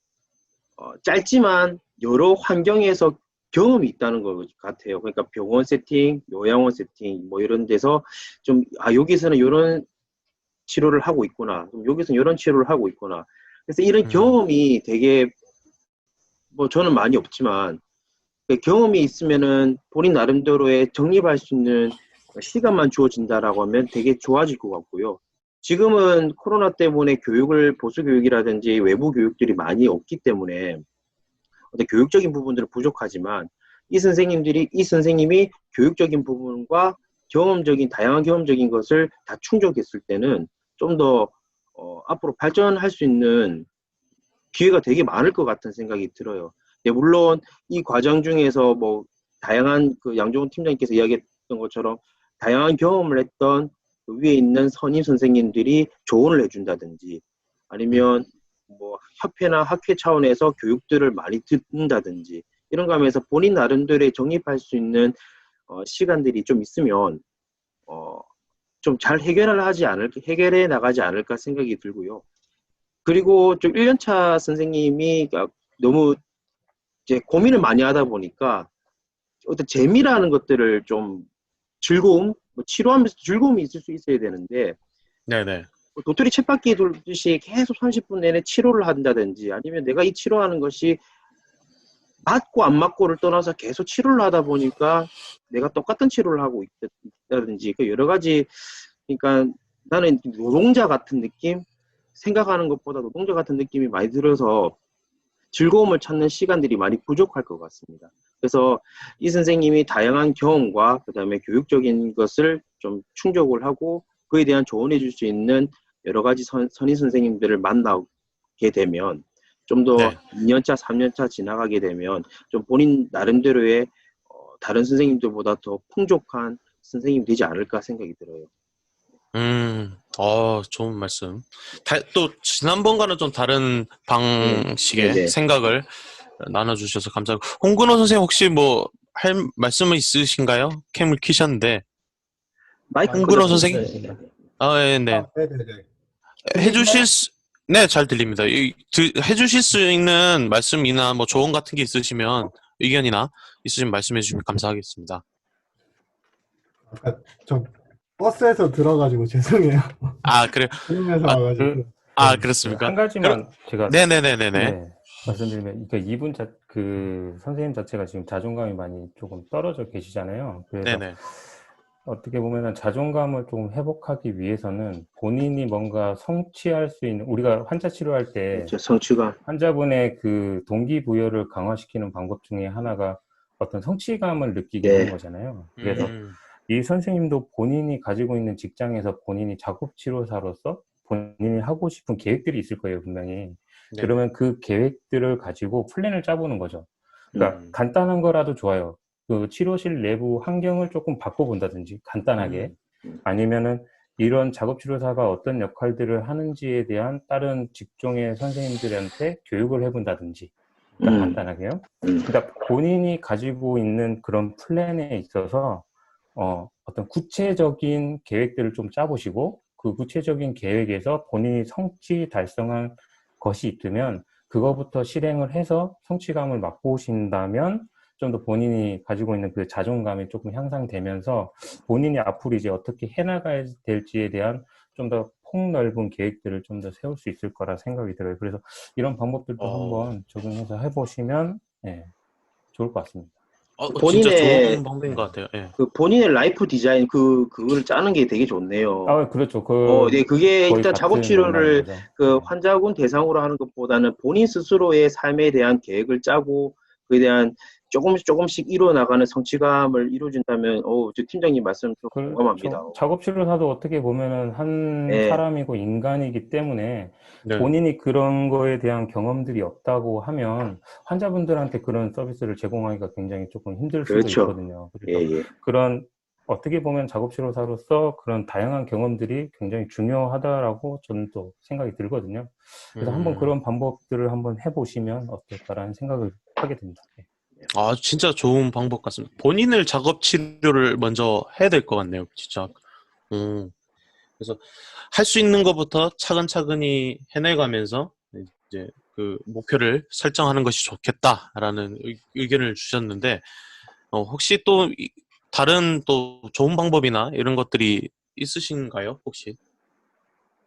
짧지만 여러 환경에서 경험이 있다는 것 같아요. 그러니까 병원 세팅, 요양원 세팅 뭐 이런 데서 좀 여기서는 이런 치료를 하고 있구나. 여기서는 이런 치료를 하고 있구나. 그래서 이런 경험이 되게 저는 많이 없지만 경험이 있으면은 본인 나름대로의 정립할 수 있는 시간만 주어진다라고 하면 되게 좋아질 것 같고요. 지금은 코로나 때문에 보수 교육이라든지 외부 교육들이 많이 없기 때문에 어떤 교육적인 부분들은 부족하지만 이 선생님이 교육적인 부분과 다양한 경험적인 것을 다 충족했을 때는 좀 더 앞으로 발전할 수 있는 기회가 되게 많을 것 같은 생각이 들어요. 예, 물론 이 과정 중에서 다양한 양종훈 팀장님께서 이야기했던 것처럼 다양한 경험을 했던 위에 있는 선임 선생님들이 조언을 해준다든지 아니면 협회나 학회 차원에서 교육들을 많이 듣는다든지 이런 거 하면서 본인 나름대로의 정립할 수 있는 시간들이 좀 있으면 좀 잘 해결해 나가지 않을까 생각이 들고요. 그리고 좀 1년차 선생님이 너무 이제 고민을 많이 하다 보니까 어떤 재미라는 것들을 좀 치료하면서 즐거움이 있을 수 있어야 되는데 네네. 도토리 쳇바퀴 돌듯이 계속 30분 내내 치료를 한다든지 아니면 내가 이 치료하는 것이 맞고 안 맞고를 떠나서 계속 치료를 하다 보니까 내가 똑같은 치료를 하고 있다든지 여러 가지, 그러니까 나는 노동자 같은 느낌, 생각하는 것보다 노동자 같은 느낌이 많이 들어서 즐거움을 찾는 시간들이 많이 부족할 것 같습니다. 그래서 이 선생님이 다양한 경험과 그다음에 교육적인 것을 좀 충족을 하고 그에 대한 조언해 줄 수 있는 여러 가지 선임 선생님들을 만나게 되면 좀 더 네. 2년차, 3년차 지나가게 되면 좀 본인 나름대로의 다른 선생님들보다 더 풍족한 선생님이 되지 않을까 생각이 들어요. 좋은 말씀. 또 지난번과는 좀 다른 방식의 네네. 생각을 나눠주셔서 감사하고, 홍근호 선생님 혹시 할 말씀은 있으신가요? 캠을 키셨는데. 홍근호 선생님? 네. 네네네. 네, 잘 들립니다. 해주실 수 있는 말씀이나 조언 같은 게 있으시면, 의견이나 있으시면 말씀해 주시면 감사하겠습니다. 아까 저 버스에서 들어가지고 죄송해요. 그래요? 들으면서 아, 와가지고. 그렇습니까? 한 가지만 제가 네네네네네. 말씀드리면, 그러니까 선생님 자체가 지금 자존감이 많이 조금 떨어져 계시잖아요. 그래서 네네. 어떻게 보면은 자존감을 좀 회복하기 위해서는 본인이 뭔가 성취할 수 있는, 우리가 환자 치료할 때 성취감. 환자분의 그 동기부여를 강화시키는 방법 중에 하나가 어떤 성취감을 느끼게 네. 하는 거잖아요. 그래서 이 선생님도 본인이 가지고 있는 직장에서 본인이 작업치료사로서 본인이 하고 싶은 계획들이 있을 거예요, 분명히. 네. 그러면 그 계획들을 가지고 플랜을 짜보는 거죠. 그러니까 간단한 거라도 좋아요. 그 치료실 내부 환경을 조금 바꿔본다든지, 간단하게. 아니면은 이런 작업치료사가 어떤 역할들을 하는지에 대한 다른 직종의 선생님들한테 교육을 해본다든지. 그러니까 간단하게요. 그러니까 본인이 가지고 있는 그런 플랜에 있어서 어떤 구체적인 계획들을 좀 짜보시고 그 구체적인 계획에서 본인이 성취 달성한 것이 있으면 그거부터 실행을 해서 성취감을 맛보신다면 좀 더 본인이 가지고 있는 그 자존감이 조금 향상되면서 본인이 앞으로 이제 어떻게 해나가야 될지에 대한 좀 더 폭넓은 계획들을 좀 더 세울 수 있을 거라 생각이 들어요. 그래서 이런 방법들도 한번 적용해서 해보시면 좋을 것 같습니다. 진짜 본인의 좋은 방법인 것 같아요. 예. 그 본인의 라이프 디자인 그거를 짜는 게 되게 좋네요. 그렇죠. 네, 그게 거의 일단 작업 같은 맥락인 치료를 거죠. 그 환자군 대상으로 하는 것보다는 본인 스스로의 삶에 대한 계획을 짜고 그에 대한 조금씩 이루어나가는 성취감을 이루어진다면, 저 팀장님 말씀 좀 공감합니다. 그렇죠. 작업치료사도 어떻게 보면은 한 네, 사람이고 인간이기 때문에 네. 본인이 그런 거에 대한 경험들이 없다고 하면 환자분들한테 그런 서비스를 제공하기가 굉장히 조금 힘들 수도 그렇죠. 있거든요. 예, 그래서 예. 그런 어떻게 보면 작업치료사로서 그런 다양한 경험들이 굉장히 중요하다라고 저는 또 생각이 들거든요. 그래서 한번 그런 방법들을 한번 해보시면 어떨까라는 생각을 하게 됩니다. 네. 진짜 좋은 방법 같습니다. 본인을 작업 치료를 먼저 해야 될 것 같네요, 진짜. 그래서 할 수 있는 것부터 차근차근히 해내가면서 이제 그 목표를 설정하는 것이 좋겠다라는 의견을 주셨는데, 혹시 또 다른 또 좋은 방법이나 이런 것들이 있으신가요? 혹시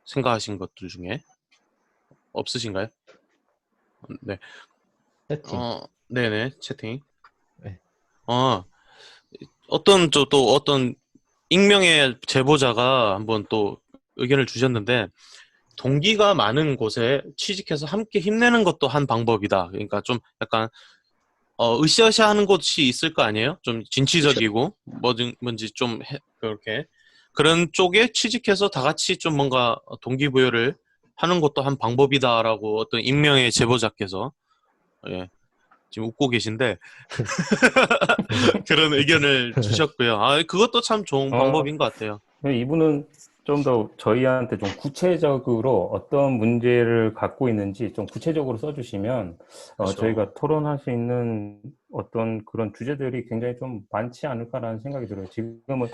생각하신 것들 중에 없으신가요? 네. 채팅. 네네, 채팅. 네. 어, 또 어떤 익명의 제보자가 한번 또 의견을 주셨는데, 동기가 많은 곳에 취직해서 함께 힘내는 것도 한 방법이다. 그러니까 좀 약간 으쌰으쌰하는 곳이 있을 거 아니에요? 좀 진취적이고 뭔지 좀 그렇게 그런 쪽에 취직해서 다 같이 좀 뭔가 동기부여를 하는 것도 한 방법이다라고 어떤 익명의 제보자께서 예, 지금 웃고 계신데 그런 의견을 주셨고요. 그것도 참 좋은 어, 방법인 것 같아요. 이분은 좀 더 저희한테 좀 구체적으로 어떤 문제를 갖고 있는지 좀 구체적으로 써주시면 그렇죠. 저희가 토론할 수 있는 어떤 그런 주제들이 굉장히 좀 많지 않을까라는 생각이 들어요. 지금은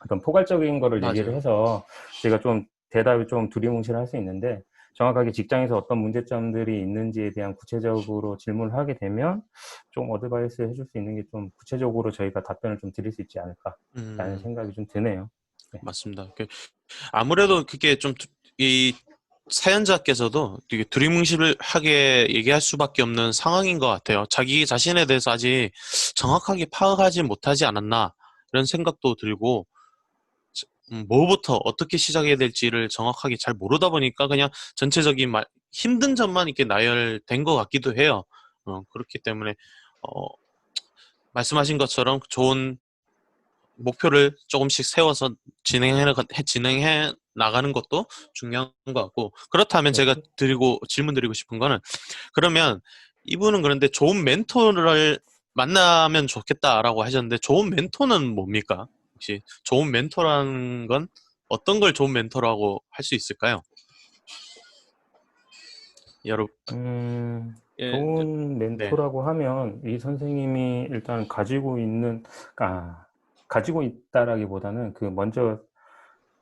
어떤 포괄적인 거를 얘기를 맞아요. 해서 제가 좀 대답이 좀 두리뭉실할 수 있는데 정확하게 직장에서 어떤 문제점들이 있는지에 대한 구체적으로 질문을 하게 되면 좀 어드바이스 해줄 수 있는 게 좀 구체적으로 저희가 답변을 좀 드릴 수 있지 않을까라는 생각이 좀 드네요. 네. 맞습니다. 아무래도 그게 좀 이 사연자께서도 되게 두리뭉실하게 얘기할 수밖에 없는 상황인 것 같아요. 자기 자신에 대해서 아직 정확하게 파악하지 못하지 않았나 이런 생각도 들고 뭐부터 어떻게 시작해야 될지를 정확하게 잘 모르다 보니까 그냥 전체적인 힘든 점만 이렇게 나열된 것 같기도 해요. 그렇기 때문에 말씀하신 것처럼 좋은 목표를 조금씩 세워서 진행해 나가는 것도 중요한 것 같고, 그렇다면 제가 질문 드리고 싶은 거는, 그러면 이분은 그런데 좋은 멘토를 만나면 좋겠다라고 하셨는데, 좋은 멘토는 뭡니까? 혹시 좋은 멘토라는 건 어떤 걸 좋은 멘토라고 할 수 있을까요? 여러분, 예, 좋은 네, 멘토라고 하면 이 선생님이 일단 가지고 있다라기보다는 그 먼저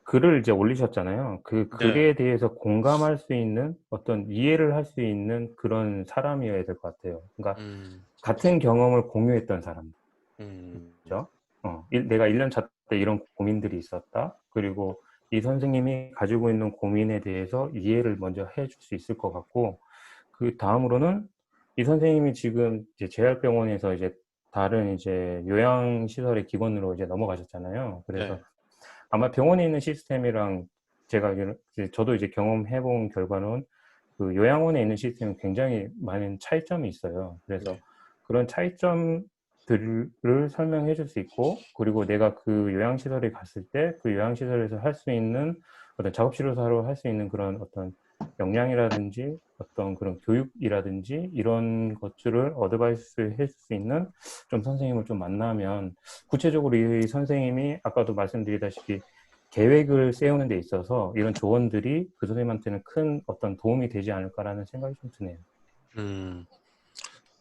글을 이제 올리셨잖아요. 그 네, 글에 대해서 공감할 수 있는 어떤 이해를 할 수 있는 그런 사람이어야 될 것 같아요. 그러니까 음, 같은 경험을 공유했던 사람. 음, 그죠? 내가 1년 차 때 이런 고민들이 있었다. 그리고 이 선생님이 가지고 있는 고민에 대해서 이해를 먼저 해줄 수 있을 것 같고, 그 다음으로는 이 선생님이 지금 이제 재활병원에서 이제 다른 이제 요양시설의 기관으로 이제 넘어가셨잖아요. 그래서 네, 아마 병원에 있는 시스템이랑 저도 이제 경험해본 결과는 그 요양원에 있는 시스템은 굉장히 많은 차이점이 있어요. 그래서 네, 그런 차이점들을 설명해 줄 수 있고, 그리고 내가 그 요양시설에 갔을 때 그 요양시설에서 할 수 있는 어떤 작업치료사로 할 수 있는 그런 어떤 역량이라든지 어떤 그런 교육이라든지 이런 것들을 어드바이스 해줄 수 있는 좀 선생님을 좀 만나면 구체적으로 이 선생님이 아까도 말씀드리다시피 계획을 세우는 데 있어서 이런 조언들이 그 선생님한테는 큰 어떤 도움이 되지 않을까라는 생각이 좀 드네요.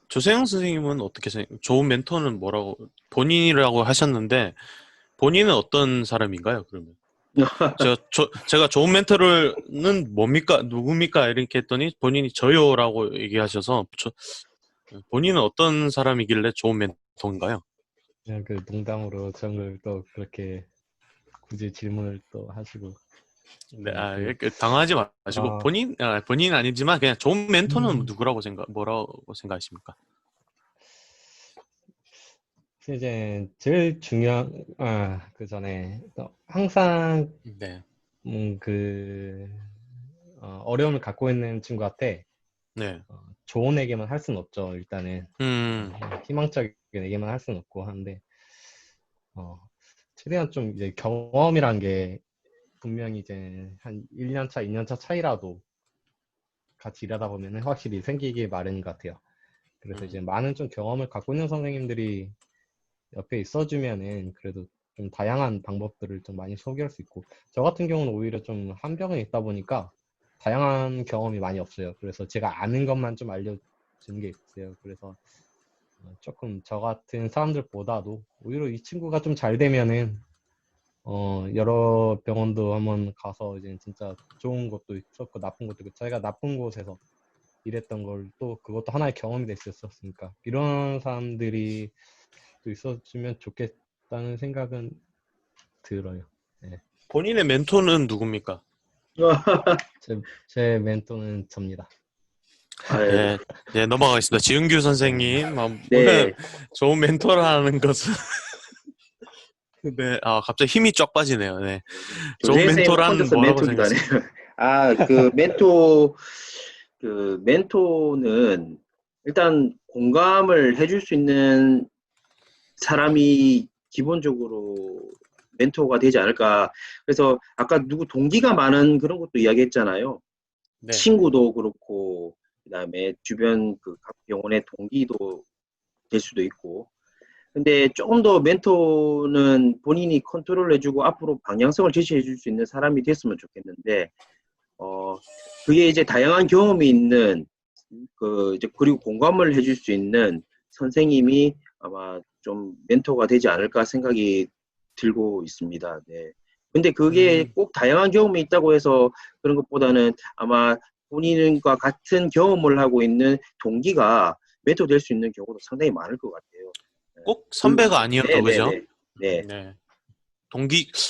조세영 선생님은 어떻게 좋은 멘토는 뭐라고 본인이라고 하셨는데 본인은 어떤 사람인가요, 그러면? 제가 좋은 멘토는 뭡니까? 누굽니까? 이렇게 했더니 본인이 저요라고 얘기하셔서 본인은 어떤 사람이길래 좋은 멘토인가요? 그냥 그 농담으로 저를 또 그렇게 굳이 질문을 또 하시고. 네, 그, 이렇게 당황하지 마시고 어, 본인은 아니지만 그냥 좋은 멘토는 음. 뭐라고 생각하십니까? 이제 제일 중요한, 그 전에 또 항상 네, 그 어려움을 갖고 있는 친구한테 네, 좋은 얘기만 할 수는 없죠. 일단은 음, 희망적인 얘기만 할 수는 없고 하는데 어, 최대한 좀 이제 경험이란 게 분명히 이제 한 1년 차, 2년 차 차이라도 같이 일하다 보면 확실히 생기기 마련인 것 같아요. 그래서 이제 많은 좀 경험을 갖고 있는 선생님들이 옆에 있어주면은 그래도 좀 다양한 방법들을 좀 많이 소개할 수 있고 저 같은 경우는 오히려 좀 한병에 있다 보니까 다양한 경험이 많이 없어요. 그래서 제가 아는 것만 좀 알려주는 게 있어요. 그래서 조금 저 같은 사람들보다도 오히려 이 친구가 좀 잘 되면은 여러 병원도 한번 가서 이제 진짜 좋은 것도 있었고 나쁜 것도 있고 자기가 나쁜 곳에서 일했던 걸 또 그것도 하나의 경험이 될 수 있었으니까 이런 사람들이 또 있었으면 좋겠다는 생각은 들어요. 네. 본인의 멘토는 누굽니까? 제 멘토는 접니다. 아, 네, 네, 넘어가겠습니다. 지은규 선생님, 네. 좋은 멘토라는 것은 네, 갑자기 힘이 쫙 빠지네요. 네, 좋은 조선생 선생님 멘토란 혼자서 뭐라고 멘토기도 하네요. 생각하십니까? 멘토는 일단 공감을 해줄 수 있는 사람이 기본적으로 멘토가 되지 않을까. 그래서 아까 누구 동기가 많은 그런 것도 이야기했잖아요. 네, 친구도 그렇고, 그다음에 주변 그 각 병원의 동기도 될 수도 있고. 근데 조금 더 멘토는 본인이 컨트롤 해주고 앞으로 방향성을 제시해 줄 수 있는 사람이 됐으면 좋겠는데, 그게 이제 다양한 경험이 있는, 이제 그리고 공감을 해줄 수 있는 선생님이 아마 좀 멘토가 되지 않을까 생각이 들고 있습니다. 네. 근데 그게 음, 꼭 다양한 경험이 있다고 해서 그런 것보다는 아마 본인과 같은 경험을 하고 있는 동기가 멘토 될 수 있는 경우도 상당히 많을 것 같아요. 네. 꼭 선배가 아니어도 그죠? 네네네. 네. 네,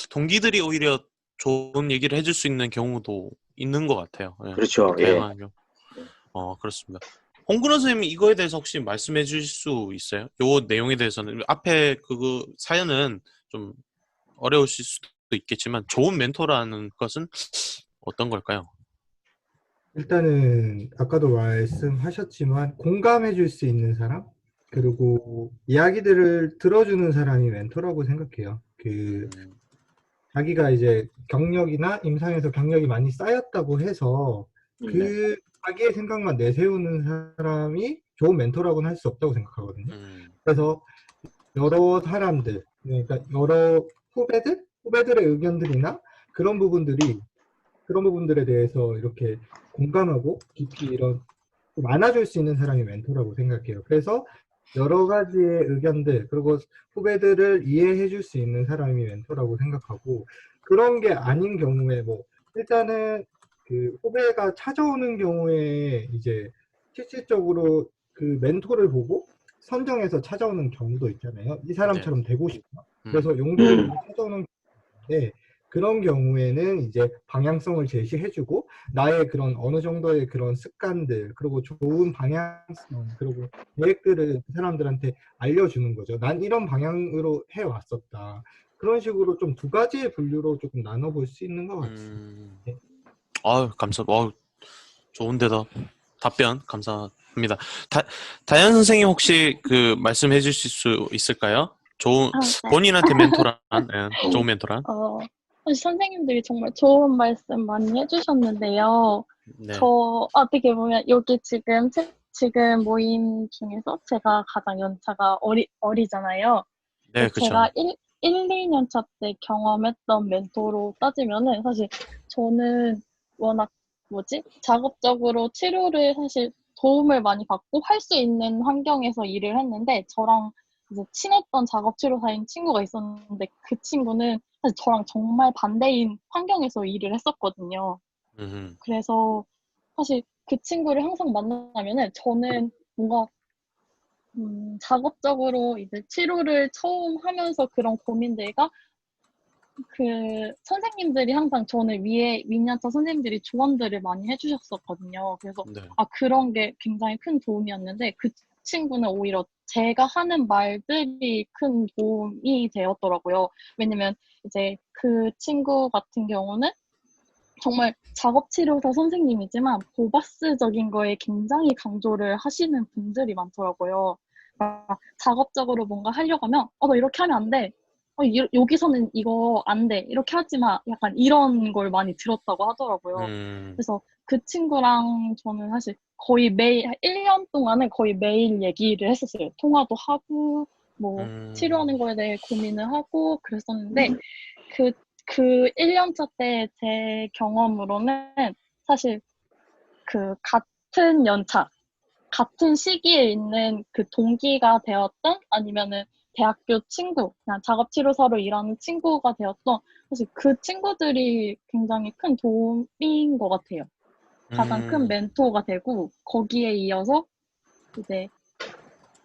동기들이 오히려 좋은 얘기를 해줄 수 있는 경우도 있는 것 같아요. 네, 그렇죠. 예. 다양한 경우. 그렇습니다. 홍근호 선생님이 이거에 대해서 혹시 말씀해 주실 수 있어요? 요 내용에 대해서는 앞에 그 사연은 좀 어려우실 수도 있겠지만 좋은 멘토라는 것은 어떤 걸까요? 일단은 아까도 말씀하셨지만 공감해 줄 수 있는 사람 그리고 이야기들을 들어주는 사람이 멘토라고 생각해요. 음, 자기가 이제 경력이나 임상에서 경력이 많이 쌓였다고 해서 네. 그 자기의 생각만 내세우는 사람이 좋은 멘토라고는 할 수 없다고 생각하거든요. 음, 그래서 여러 사람들, 그러니까 여러 후배들의 의견들이나 그런 부분들이 그런 부분들에 대해서 이렇게 공감하고 깊이 이런 좀 안아줄 수 있는 사람이 멘토라고 생각해요. 그래서 여러 가지의 의견들 그리고 후배들을 이해해 줄 수 있는 사람이 멘토라고 생각하고 그런 게 아닌 경우에 뭐 일단은 그 후배가 찾아오는 경우에 이제 실질적으로 그 멘토를 보고 선정해서 찾아오는 경우도 있잖아요. 이 네. 사람처럼 되고 싶다. 음, 그래서 용도를 두고 찾아오는 네, 그런 경우에는 이제 방향성을 제시해주고 나의 그런 어느 정도의 그런 습관들 그리고 좋은 방향성 그리고 계획들을 그 사람들한테 알려주는 거죠. 난 이런 방향으로 해왔었다. 그런 식으로 좀 두 가지의 분류로 조금 나눠볼 수 있는 것 같습니다. 음, 네. 좋은 대답, 답변 감사합니다. 다현 선생님 혹시 그 말씀해 주실 수 있을까요? 네. 본인한테 좋은 멘토란? 사실 선생님들이 정말 좋은 말씀 많이 해주셨는데요. 네, 저 어떻게 보면 여기 지금 모임 중에서 제가 가장 연차가 어리잖아요. 네, 근데 그쵸. 제가 2년 차 때 경험했던 멘토로 따지면은 사실 저는 워낙 작업적으로 치료를 사실 도움을 많이 받고 할 수 있는 환경에서 일을 했는데 저랑 이제 친했던 작업치료사인 친구가 있었는데 그 친구는 사실 저랑 정말 반대인 환경에서 일을 했었거든요. 그래서 사실 그 친구를 항상 만나면은 저는 뭔가 작업적으로 이제 치료를 처음 하면서 그런 고민들과 그 선생님들이 항상 저는 위에 윈년차 선생님들이 조언들을 많이 해주셨었거든요. 그래서 네. 그런 게 굉장히 큰 도움이었는데 그 친구는 오히려 제가 하는 말들이 큰 도움이 되었더라고요. 왜냐면 이제 그 친구 같은 경우는 정말 작업치료사 선생님이지만 보바스적인 거에 굉장히 강조를 하시는 분들이 많더라고요. 작업적으로 뭔가 하려고 하면 너 이렇게 하면 안 돼. 여기서는 이거 안 돼. 이렇게 하지 마. 약간 이런 걸 많이 들었다고 하더라고요. 그래서 그 친구랑 저는 사실 거의 매일 1년 동안은 거의 매일 얘기를 했었어요. 통화도 하고 뭐 치료하는 거에 대해 고민을 하고 그랬었는데 그 1년차 때 제 경험으로는 사실 그 같은 연차, 같은 시기에 있는 그 동기가 되었던 아니면은 대학교 친구, 그냥 작업치료사로 일하는 친구가 되었던 사실 그 친구들이 굉장히 큰 도움인 것 같아요. 가장 큰 멘토가 되고 거기에 이어서 이제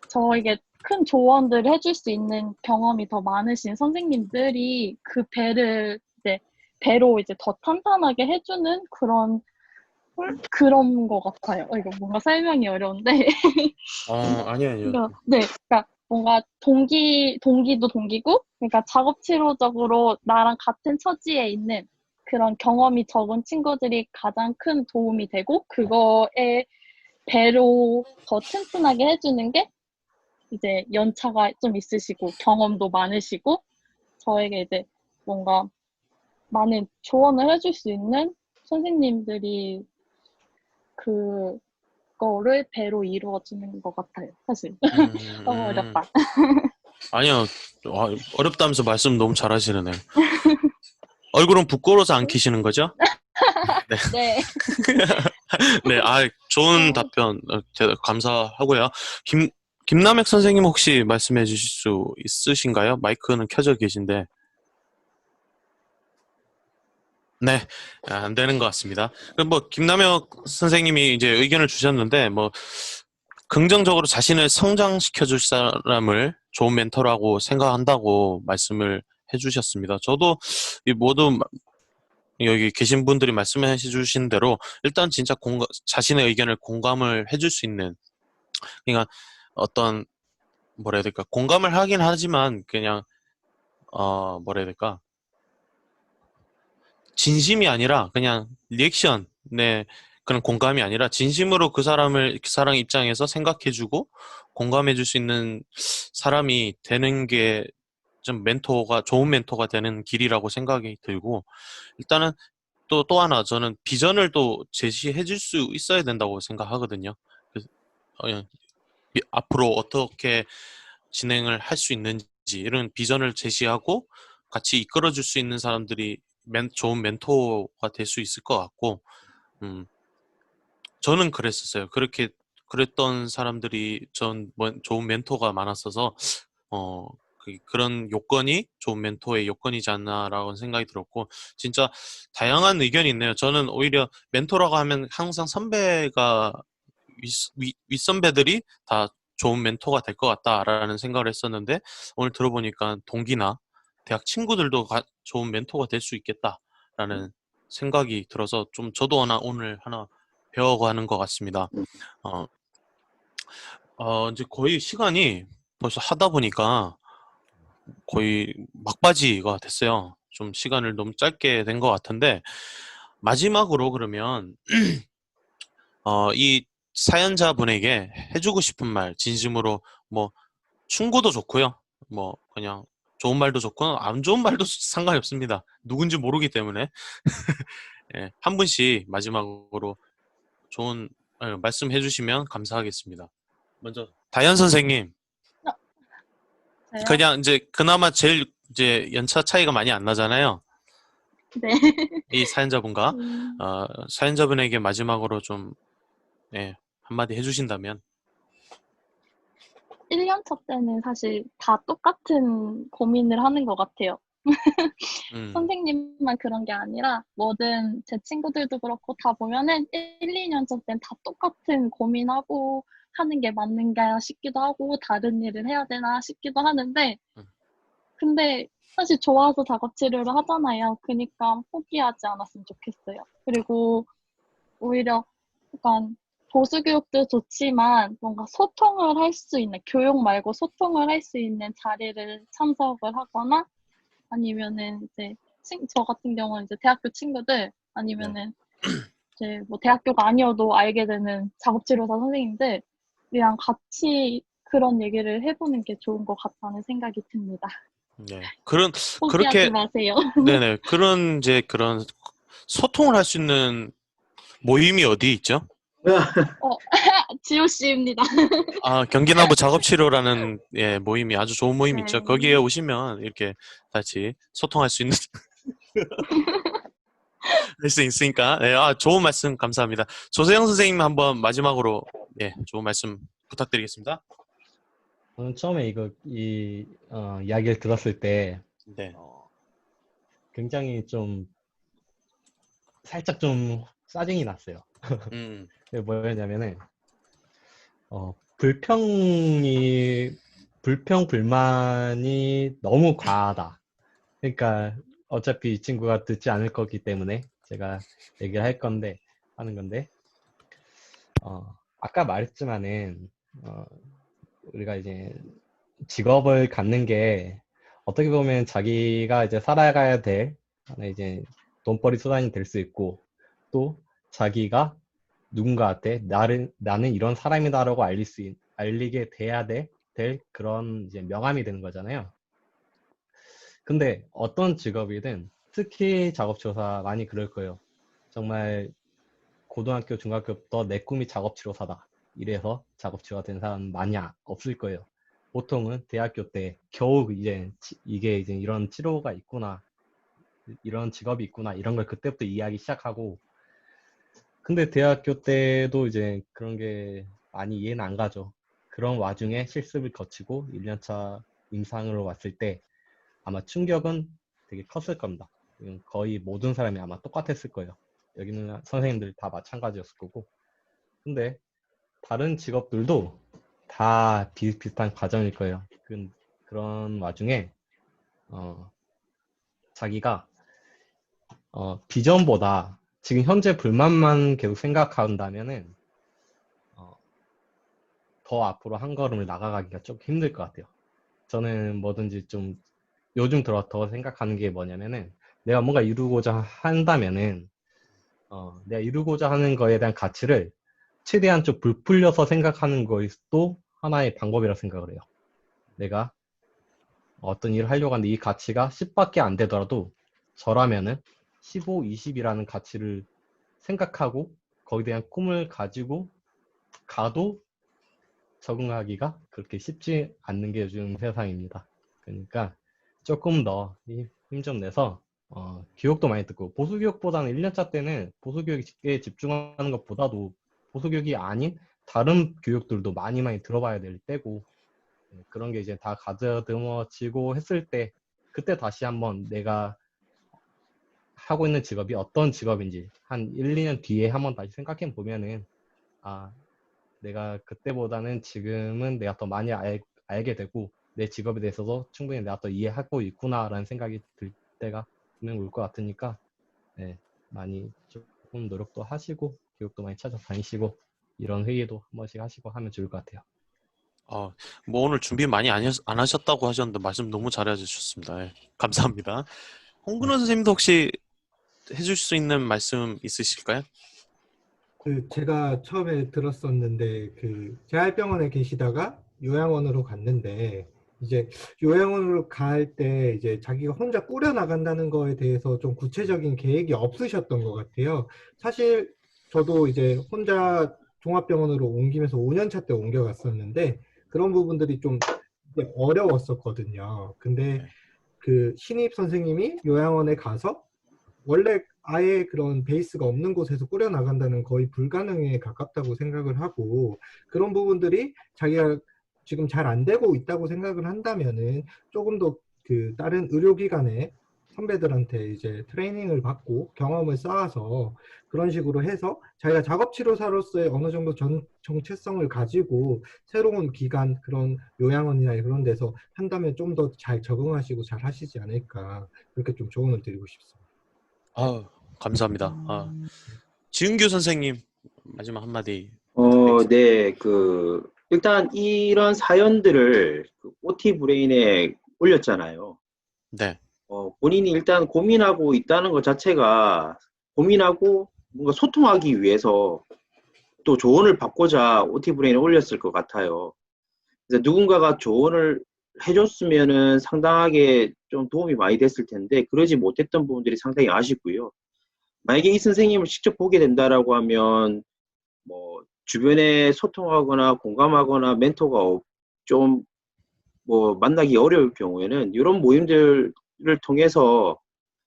저에게 큰 조언들을 해줄 수 있는 경험이 더 많으신 선생님들이 그 배로 이제 더 탄탄하게 해주는 그런 것 같아요. 이거 뭔가 설명이 어려운데. 아니요. 그러니까 뭔가 동기도 동기고, 그러니까 작업치료적으로 나랑 같은 처지에 있는 그런 경험이 적은 친구들이 가장 큰 도움이 되고, 그거에 배로 더 튼튼하게 해주는 게 이제 연차가 좀 있으시고, 경험도 많으시고, 저에게 이제 뭔가 많은 조언을 해줄 수 있는 선생님들이 그거를 배로 이루어지는 것 같아요. 사실 너무 어렵다. 아니요. 어렵다면서 말씀 너무 잘하시네. 얼굴은 부끄러워서 안 키시는 거죠? 네. 네, 좋은 답변 감사하고요. 김남혁 선생님 혹시 말씀해 주실 수 있으신가요? 마이크는 켜져 계신데. 네, 안 되는 것 같습니다. 그럼 뭐 김남혁 선생님이 이제 의견을 주셨는데 뭐 긍정적으로 자신을 성장시켜 줄 사람을 좋은 멘토라고 생각한다고 말씀을 해주셨습니다. 저도 모두 여기 계신 분들이 말씀해 주신 대로 일단 진짜 자신의 의견을 공감을 해줄 수 있는, 그러니까 어떤 뭐라 해야 될까, 공감을 하긴 하지만 그냥 뭐라 해야 될까, 진심이 아니라 그냥 리액션의 그런 공감이 아니라 진심으로 그 사람 입장에서 생각해주고 공감해줄 수 있는 사람이 되는 게 좀 좋은 멘토가 되는 길이라고 생각이 들고, 일단은 또 하나 저는 비전을 또 제시해 줄 수 있어야 된다고 생각하거든요. 그래서 앞으로 어떻게 진행을 할 수 있는지 이런 비전을 제시하고 같이 이끌어 줄 수 있는 사람들이 좋은 멘토가 될 수 있을 것 같고, 저는 그랬었어요. 그랬던 사람들이 좋은 멘토가 많았어서 그런 요건이 좋은 멘토의 요건이지 않나라고 생각이 들었고, 진짜 다양한 의견이 있네요. 저는 오히려 멘토라고 하면 항상 윗선배들이 다 좋은 멘토가 될 것 같다라는 생각을 했었는데, 오늘 들어보니까 동기나 대학 친구들도 좋은 멘토가 될 수 있겠다라는 생각이 들어서 좀 저도 오늘 하나 배워가는 것 같습니다. 이제 거의 시간이 벌써 하다 보니까 거의 막바지가 됐어요. 좀 시간을 너무 짧게 된 것 같은데, 마지막으로 그러면 이 사연자분에게 해주고 싶은 말, 진심으로 뭐 충고도 좋고요. 뭐 그냥 좋은 말도 좋고 안 좋은 말도 상관이 없습니다. 누군지 모르기 때문에. 예, 한 분씩 마지막으로 좋은 말씀해 주시면 감사하겠습니다. 먼저 다현 선생님. 저요? 그냥 이제 그나마 제일 이제 연차 차이가 많이 안 나잖아요. 네. 이 사연자분과 사연자분에게 마지막으로 좀 한마디 해주신다면. 1년 차 때는 사실 다 똑같은 고민을 하는 것 같아요. 선생님만 그런 게 아니라 뭐든 제 친구들도 그렇고 다 보면은 1, 2년 차 때는 다 똑같은 고민하고 하는 게 맞는가 싶기도 하고 다른 일을 해야 되나 싶기도 하는데 근데 사실 좋아서 작업 치료를 하잖아요. 그러니까 포기하지 않았으면 좋겠어요. 그리고 오히려 약간 보수 교육도 좋지만 뭔가 소통을 할 수 있는 교육 말고 소통을 할 수 있는 자리를 참석을 하거나 아니면은 이제 저 같은 경우는 이제 대학교 친구들 아니면은 이제 뭐 대학교가 아니어도 알게 되는 작업치료사 선생님들이랑 같이 그런 얘기를 해보는 게 좋은 것 같다는 생각이 듭니다. 네. 포기하지 그렇게, 마세요. 네네. 그런 소통을 할 수 있는 모임이 어디 있죠? 지호 씨입니다. 아, 경기남부 작업치료라는, 예, 모임이 아주 좋은 모임이 있죠. 네. 거기에 오시면 이렇게 같이 소통할 수 있는, 할 수 있으니까. 네, 좋은 말씀 감사합니다. 조세영 선생님 한번 마지막으로, 예, 좋은 말씀 부탁드리겠습니다. 저는 처음에 이야기를 들었을 때 네. 굉장히 좀 살짝 좀 짜증이 났어요. 음, 그게 뭐였냐면은 불평불만이 너무 과하다. 그러니까 어차피 이 친구가 듣지 않을 거기 때문에 제가 얘기를 하는 건데 아까 말했지만은 우리가 이제 직업을 갖는 게 어떻게 보면 자기가 이제 살아가야 될 하나의 이제 돈벌이 수단이 될 수 있고 또 자기가 누군가한테 나는 이런 사람이다라고 알리게 될 그런 이제 명함이 되는 거잖아요. 근데 어떤 직업이든 특히 작업치료사 많이 그럴 거예요. 정말 고등학교, 중학교부터 내 꿈이 작업치료사다. 이래서 작업치료가 된 사람 많이 없을 거예요. 보통은 대학교 때 겨우 이게 이제 이런 치료가 있구나, 이런 직업이 있구나, 이런 걸 그때부터 이해하기 시작하고 근데 대학교 때도 이제 그런 게 많이 이해는 안 가죠. 그런 와중에 실습을 거치고 1년차 임상으로 왔을 때 아마 충격은 되게 컸을 겁니다. 거의 모든 사람이 아마 똑같았을 거예요. 여기는 선생님들 다 마찬가지였을 거고. 근데 다른 직업들도 다 비슷비슷한 과정일 거예요. 그런 와중에 자기가 비전보다 지금 현재 불만만 계속 생각한다면은 더 앞으로 한 걸음을 나가기가 좀 힘들 것 같아요. 저는 뭐든지 좀 요즘 들어 더 생각하는 게 뭐냐면은 내가 뭔가 이루고자 한다면은 내가 이루고자 하는 거에 대한 가치를 최대한 좀 부풀려서 생각하는 것도 하나의 방법이라고 생각을 해요. 내가 어떤 일을 하려고 하는데 이 가치가 10밖에 안 되더라도 저라면은 15, 20이라는 가치를 생각하고 거기에 대한 꿈을 가지고 가도 적응하기가 그렇게 쉽지 않는 게 요즘 세상입니다. 그러니까 조금 더 힘 좀 내서 교육도 많이 듣고 보수교육보다는 1년차 때는 보수교육에 집중하는 것보다도 보수교육이 아닌 다른 교육들도 많이 들어봐야 될 때고 그런 게 이제 다 가다듬어지고 했을 때 그때 다시 한번 내가 하고 있는 직업이 어떤 직업인지 한 1, 2년 뒤에 한번 다시 생각해 보면은 내가 그때보다는 지금은 내가 더 많이 알게 되고 내 직업에 대해서도 충분히 내가 더 이해하고 있구나라는 생각이 들 때가 분명 올 것 같으니까 많이 조금 노력도 하시고 교육도 많이 찾아다니시고 이런 회의도 한 번씩 하시고 하면 좋을 것 같아요. 뭐 오늘 준비 많이 안 하셨다고 하셨는데 말씀 너무 잘해주셨습니다. 예, 감사합니다. 홍근호 선생님도 혹시 해줄 수 있는 말씀 있으실까요? 제가 처음에 들었었는데 재활병원에 계시다가 요양원으로 갔는데 이제 요양원으로 갈 때 이제 자기가 혼자 꾸려 나간다는 거에 대해서 좀 구체적인 계획이 없으셨던 것 같아요. 사실 저도 이제 혼자 종합병원으로 옮기면서 5년 차 때 옮겨갔었는데 그런 부분들이 좀 이제 어려웠었거든요. 근데 신입 선생님이 요양원에 가서 원래 아예 그런 베이스가 없는 곳에서 꾸려나간다는 거의 불가능에 가깝다고 생각을 하고 그런 부분들이 자기가 지금 잘 안 되고 있다고 생각을 한다면은 조금 더 그 다른 의료기관에 선배들한테 이제 트레이닝을 받고 경험을 쌓아서 그런 식으로 해서 자기가 작업치료사로서의 어느 정도 정체성을 가지고 새로운 기관, 그런 요양원이나 그런 데서 한다면 좀 더 잘 적응하시고 잘 하시지 않을까, 그렇게 좀 조언을 드리고 싶습니다. 아우, 감사합니다. 지은규 선생님 마지막 한마디 네, 일단 이런 사연들을 OT 브레인에 올렸잖아요. 네. 본인이 일단 고민하고 있다는 것 자체가 고민하고 뭔가 소통하기 위해서 또 조언을 받고자 OT 브레인에 올렸을 것 같아요. 그래서 누군가가 조언을 해줬으면은 상당하게 좀 도움이 많이 됐을 텐데 그러지 못했던 부분들이 상당히 아쉽고요. 만약에 이 선생님을 직접 보게 된다라고 하면 뭐 주변에 소통하거나 공감하거나 멘토가 좀 뭐 만나기 어려울 경우에는 이런 모임들을 통해서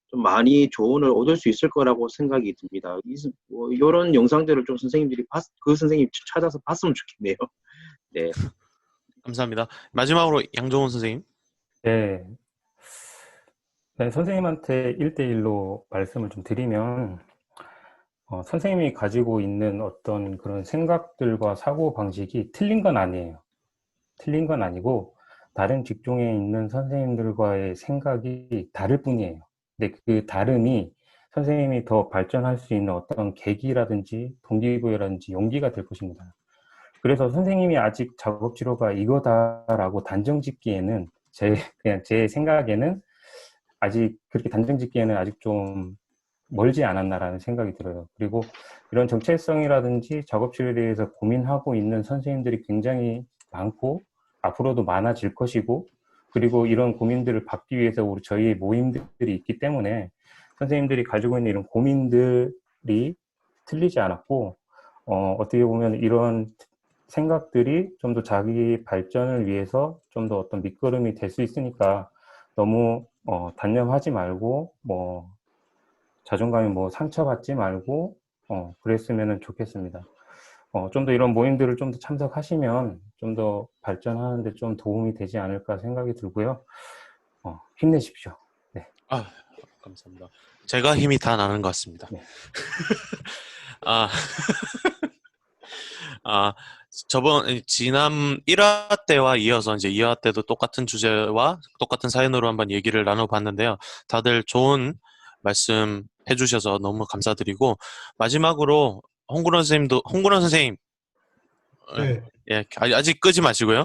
좀 많이 조언을 얻을 수 있을 거라고 생각이 듭니다. 이런 영상들을 좀 선생님들이 그 선생님 찾아서 봤으면 좋겠네요. 네. 감사합니다. 마지막으로 양정훈 선생님. 네. 네, 선생님한테 1대1로 말씀을 좀 드리면, 선생님이 가지고 있는 어떤 그런 생각들과 사고 방식이 틀린 건 아니에요. 틀린 건 아니고, 다른 직종에 있는 선생님들과의 생각이 다를 뿐이에요. 근데 그 다름이 선생님이 더 발전할 수 있는 어떤 계기라든지 동기부여라든지 용기가 될 것입니다. 그래서 선생님이 아직 작업치료가 이거다라고 단정 짓기에는 그냥 제 생각에는 아직 그렇게 단정 짓기에는 아직 좀 멀지 않았나라는 생각이 들어요. 그리고 이런 정체성이라든지 작업치료에 대해서 고민하고 있는 선생님들이 굉장히 많고 앞으로도 많아질 것이고, 그리고 이런 고민들을 받기 위해서 저희의 모임들이 있기 때문에 선생님들이 가지고 있는 이런 고민들이 틀리지 않았고, 어떻게 보면 이런 생각들이 좀 더 자기 발전을 위해서 좀 더 어떤 밑거름이 될 수 있으니까 너무 단념하지 말고 자존감이 상처받지 말고 그랬으면 좋겠습니다. 좀 더 이런 모임들을 좀 더 참석하시면 좀 더 발전하는 데 좀 도움이 되지 않을까 생각이 들고요. 힘내십시오. 네. 감사합니다. 제가 힘이 다 나는 것 같습니다. 네. 지난 1화 때와 이어서 이제 2화 때도 똑같은 주제와 똑같은 사연으로 한번 얘기를 나눠봤는데요. 다들 좋은 말씀 해주셔서 너무 감사드리고, 마지막으로 홍근원 선생님, 네. 예, 아직 끄지 마시고요.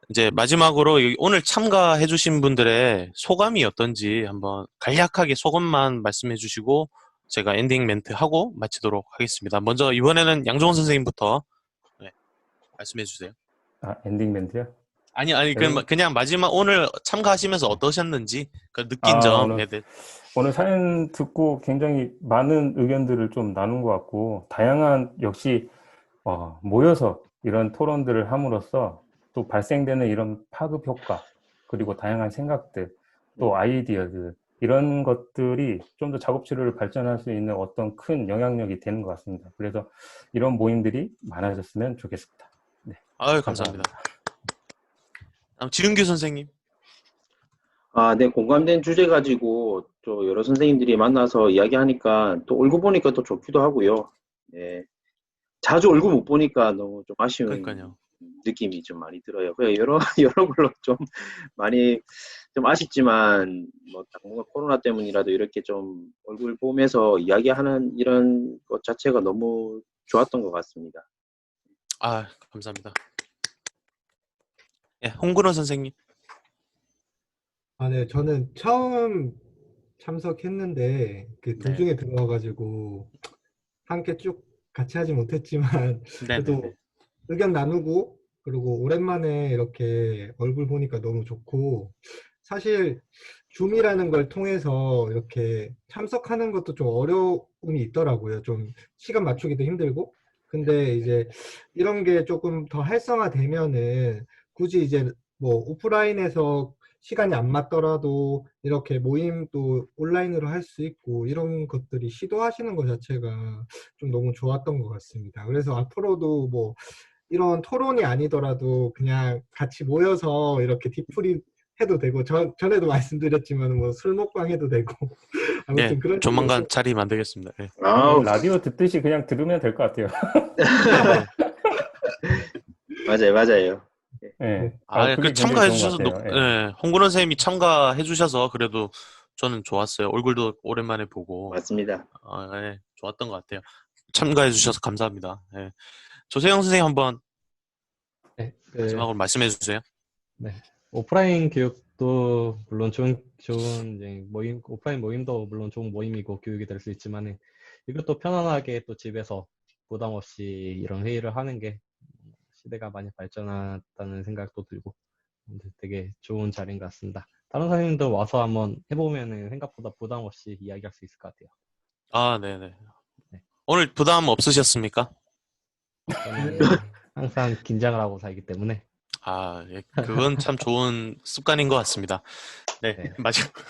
이제 마지막으로 오늘 참가해주신 분들의 소감이 어떤지 한번 간략하게 소감만 말씀해주시고 제가 엔딩 멘트 하고 마치도록 하겠습니다. 먼저 이번에는 양정원 선생님부터 말씀해주세요. 엔딩 멘트요? 아니 그냥 마지막 오늘 참가하시면서 어떠셨는지 느낀 점에 대해. 오늘 사연 듣고 굉장히 많은 의견들을 좀 나눈 것 같고, 다양한 역시 모여서 이런 토론들을 함으로써 또 발생되는 이런 파급 효과, 그리고 다양한 생각들, 또 아이디어들, 이런 것들이 좀 더 작업치료를 발전할 수 있는 어떤 큰 영향력이 되는 것 같습니다. 그래서 이런 모임들이 많아졌으면 좋겠습니다. 네. 감사합니다. 지은규 선생님. 네, 공감된 주제 가지고 또 여러 선생님들이 만나서 이야기하니까 또 얼굴 보니까 또 좋기도 하고요. 네. 자주 얼굴 못 보니까 너무 좀 아쉬운 그러니까요. 느낌이 좀 많이 들어요. 여러 걸로 좀 많이 좀 아쉽지만 뭔가 코로나 때문이라도 이렇게 좀 얼굴 보면서 이야기하는 이런 것 자체가 너무 좋았던 것 같습니다. 감사합니다. 예, 홍근원 선생님. 네, 저는 처음 참석했는데 도중에 들어와가지고 함께 쭉 같이 하지 못했지만 그래도 의견 나누고 그리고 오랜만에 이렇게 얼굴 보니까 너무 좋고, 사실 줌이라는 걸 통해서 이렇게 참석하는 것도 좀 어려움이 있더라고요. 좀 시간 맞추기도 힘들고. 근데 이제 이런 게 조금 더 활성화되면은 굳이 이제 오프라인에서 시간이 안 맞더라도 이렇게 모임도 온라인으로 할 수 있고, 이런 것들이 시도하시는 것 자체가 좀 너무 좋았던 것 같습니다. 그래서 앞으로도 이런 토론이 아니더라도 그냥 같이 모여서 이렇게 뒤풀이 해도 되고 전에도 말씀드렸지만 뭐 술 먹방 해도 되고 네, 아무튼 그런 식으로 조만간 자리 만들겠습니다. 네. 아우, 라디오 듣듯이 그냥 들으면 될 것 같아요. 맞아요, 맞아요. 예. 아, 그게 그 굉장히 참가해 좋은 것 주셔서 같아요. 예. 네, 홍근원 선생님이 참가해 주셔서 그래도 저는 좋았어요. 얼굴도 오랜만에 보고 맞습니다. 네, 좋았던 것 같아요. 참가해 주셔서 감사합니다. 네. 조세영 선생님 한번 네, 마지막으로 말씀해 주세요. 네. 오프라인 교육도 물론 좋은 이제 모임, 오프라인 모임도 물론 좋은 모임이고 교육이 될 수 있지만 이것도 편안하게 또 집에서 부담 없이 이런 회의를 하는 게 시대가 많이 발전했다는 생각도 들고 되게 좋은 자리인 것 같습니다. 다른 선생님도 와서 한번 해보면 생각보다 부담 없이 이야기할 수 있을 것 같아요. 아, 네네. 네. 오늘 부담 없으셨습니까? 저는 항상 긴장을 하고 살기 때문에 아, 예, 그건 참 좋은 습관인 것 같습니다. 네, 네. 마지막으로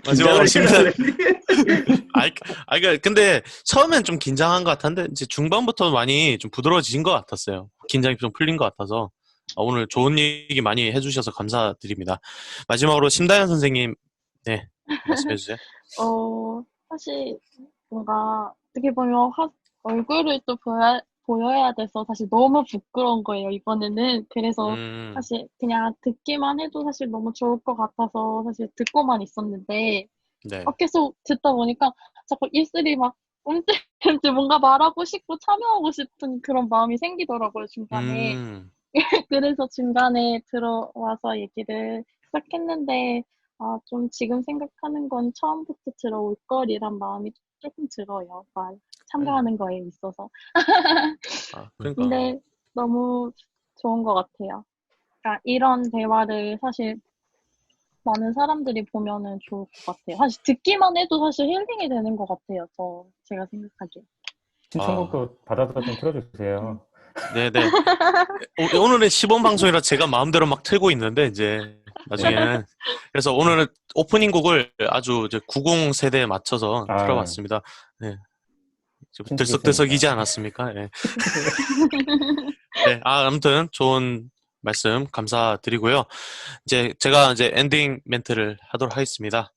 긴장을 심사. 시켜야 근데 처음엔 좀 긴장한 것 같은데 이제 중반부터 많이 좀 부드러워지신 것 같았어요. 긴장이 좀 풀린 것 같아서 오늘 좋은 얘기 많이 해주셔서 감사드립니다. 마지막으로 심다현 선생님, 네, 말씀해 주세요. 사실 뭔가 어떻게 보면 얼굴을 또 보여야 돼서 사실 너무 부끄러운 거예요, 이번에는. 그래서 사실 그냥 듣기만 해도 사실 너무 좋을 것 같아서 사실 듣고만 있었는데 네. 계속 듣다 보니까 자꾸 입술이 막 움찔움찔 뭔가 말하고 싶고 참여하고 싶은 그런 마음이 생기더라고요, 중간에. 그래서 중간에 들어와서 얘기를 시작했는데 좀 지금 생각하는 건 처음부터 들어올 거리란 마음이 조금 들어요. 참가하는 거에 있어서. 그러니까. 근데 너무 좋은 것 같아요. 그러니까 이런 대화를 사실 많은 사람들이 보면은 좋을 것 같아요. 사실 듣기만 해도 사실 힐링이 되는 것 같아요. 제가 생각하기에. 신청곡도 받아서 좀 틀어주세요. 네네. 오늘은 시범 방송이라 제가 마음대로 막 틀고 있는데 이제 나중에는 그래서 오늘은 오프닝 곡을 아주 이제 90 세대에 맞춰서 틀어봤습니다. 네. 좀 들썩들썩이지 않았습니까? 네. 네. 아무튼 좋은 말씀 감사드리고요. 이제 제가 이제 엔딩 멘트를 하도록 하겠습니다.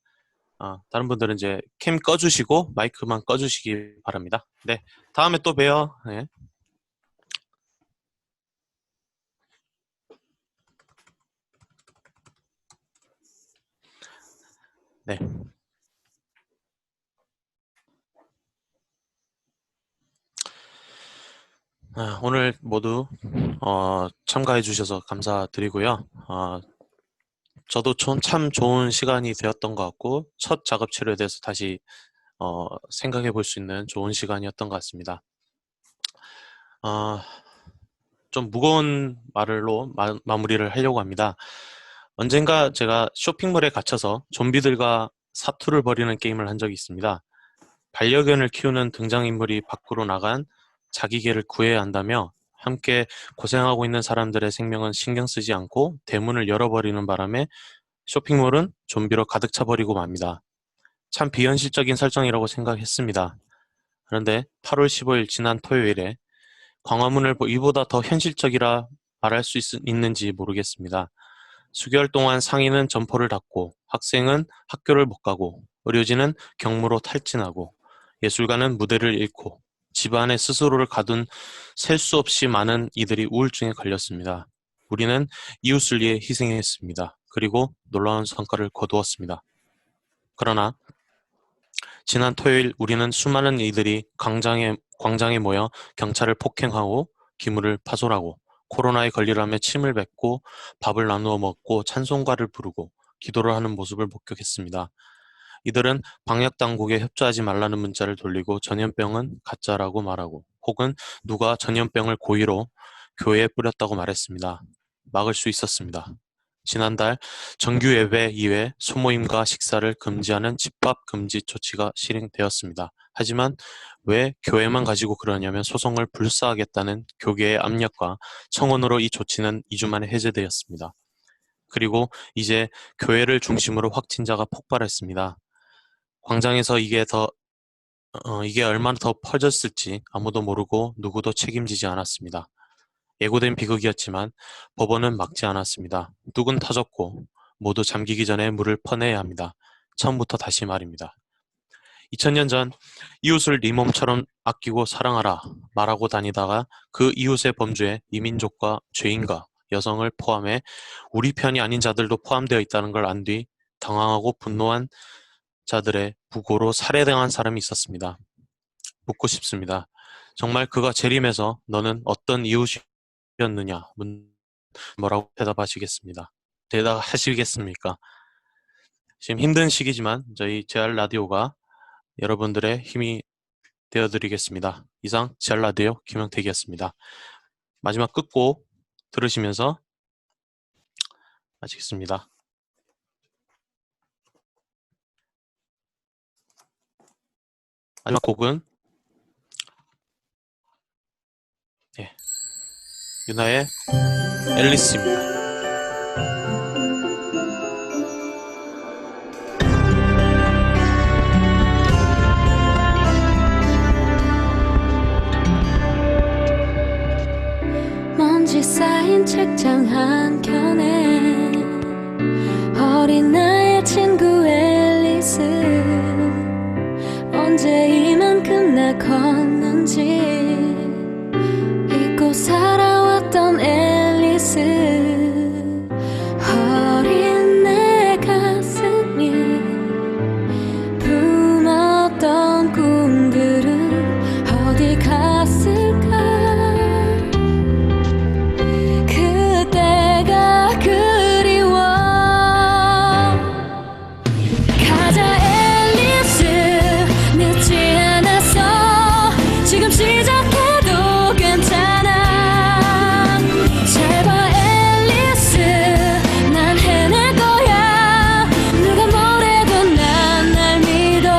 다른 분들은 이제 캠 꺼주시고 마이크만 꺼주시기 바랍니다. 네. 다음에 또 봬요. 네. 네. 오늘 모두 참가해 주셔서 감사드리고요. 저도 참 좋은 시간이 되었던 것 같고 첫 작업 치료에 대해서 다시 생각해 볼 수 있는 좋은 시간이었던 것 같습니다. 좀 무거운 말로 마무리를 하려고 합니다. 언젠가 제가 쇼핑몰에 갇혀서 좀비들과 사투를 벌이는 게임을 한 적이 있습니다. 반려견을 키우는 등장인물이 밖으로 나간 자기 개를 구해야 한다며 함께 고생하고 있는 사람들의 생명은 신경 쓰지 않고 대문을 열어버리는 바람에 쇼핑몰은 좀비로 가득 차버리고 맙니다. 참 비현실적인 설정이라고 생각했습니다. 그런데 8월 15일 지난 토요일에 광화문을 이보다 더 현실적이라 말할 수 있는지 모르겠습니다. 수개월 동안 상인은 점포를 닫고 학생은 학교를 못 가고 의료진은 경무로 탈진하고 예술가는 무대를 잃고 집안에 스스로를 가둔 셀 수 없이 많은 이들이 우울증에 걸렸습니다. 우리는 이웃을 위해 희생했습니다. 그리고 놀라운 성과를 거두었습니다. 그러나 지난 토요일 우리는 수많은 이들이 광장에 모여 경찰을 폭행하고 기물을 파손하고 코로나에 걸리라며 침을 뱉고 밥을 나누어 먹고 찬송가를 부르고 기도를 하는 모습을 목격했습니다. 이들은 방역당국에 협조하지 말라는 문자를 돌리고 전염병은 가짜라고 말하고 혹은 누가 전염병을 고의로 교회에 뿌렸다고 말했습니다. 막을 수 있었습니다. 지난달 정규 예배 이외 소모임과 식사를 금지하는 집합 금지 조치가 시행되었습니다. 하지만 왜 교회만 가지고 그러냐면 소송을 불사하겠다는 교계의 압력과 청원으로 이 조치는 2주 만에 해제되었습니다. 그리고 이제 교회를 중심으로 확진자가 폭발했습니다. 광장에서 이게 얼마나 더 퍼졌을지 아무도 모르고 누구도 책임지지 않았습니다. 예고된 비극이었지만 법원은 막지 않았습니다. 뚝은 터졌고 모두 잠기기 전에 물을 퍼내야 합니다. 처음부터 다시 말입니다. 2000년 전 이웃을 네 몸처럼 아끼고 사랑하라 말하고 다니다가 그 이웃의 범죄에 이민족과 죄인과 여성을 포함해 우리 편이 아닌 자들도 포함되어 있다는 걸 안 뒤 당황하고 분노한 자들의 부고로 살해당한 사람이 있었습니다. 묻고 싶습니다. 정말 그가 재림해서 너는 어떤 이웃이었느냐? 뭐라고 대답하시겠습니까? 지금 힘든 시기지만 저희 재활 라디오가 여러분들의 힘이 되어드리겠습니다. 이상 재활 라디오 김영택이었습니다. 마지막 끝곡 들으시면서 마치겠습니다. 마지막 곡은 유나의 앨리스입니다. 먼지 쌓인 책장 한켠에 어린 나의 친구 앨리스 언제 이만큼 날 컸는지 잊고 살아왔던 앨리스 어린 내 가슴이 품었던 꿈들은 어디 갔을까 그때가 그리워 가자 앨리스 늦지 않았어 지금 시작해도 괜찮아 제발 앨리스 난 해낼 거야 누가 뭐래도 난 날 믿어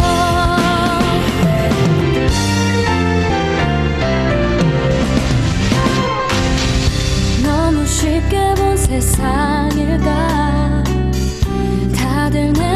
너무 쉽게 본 세상일까 다들 내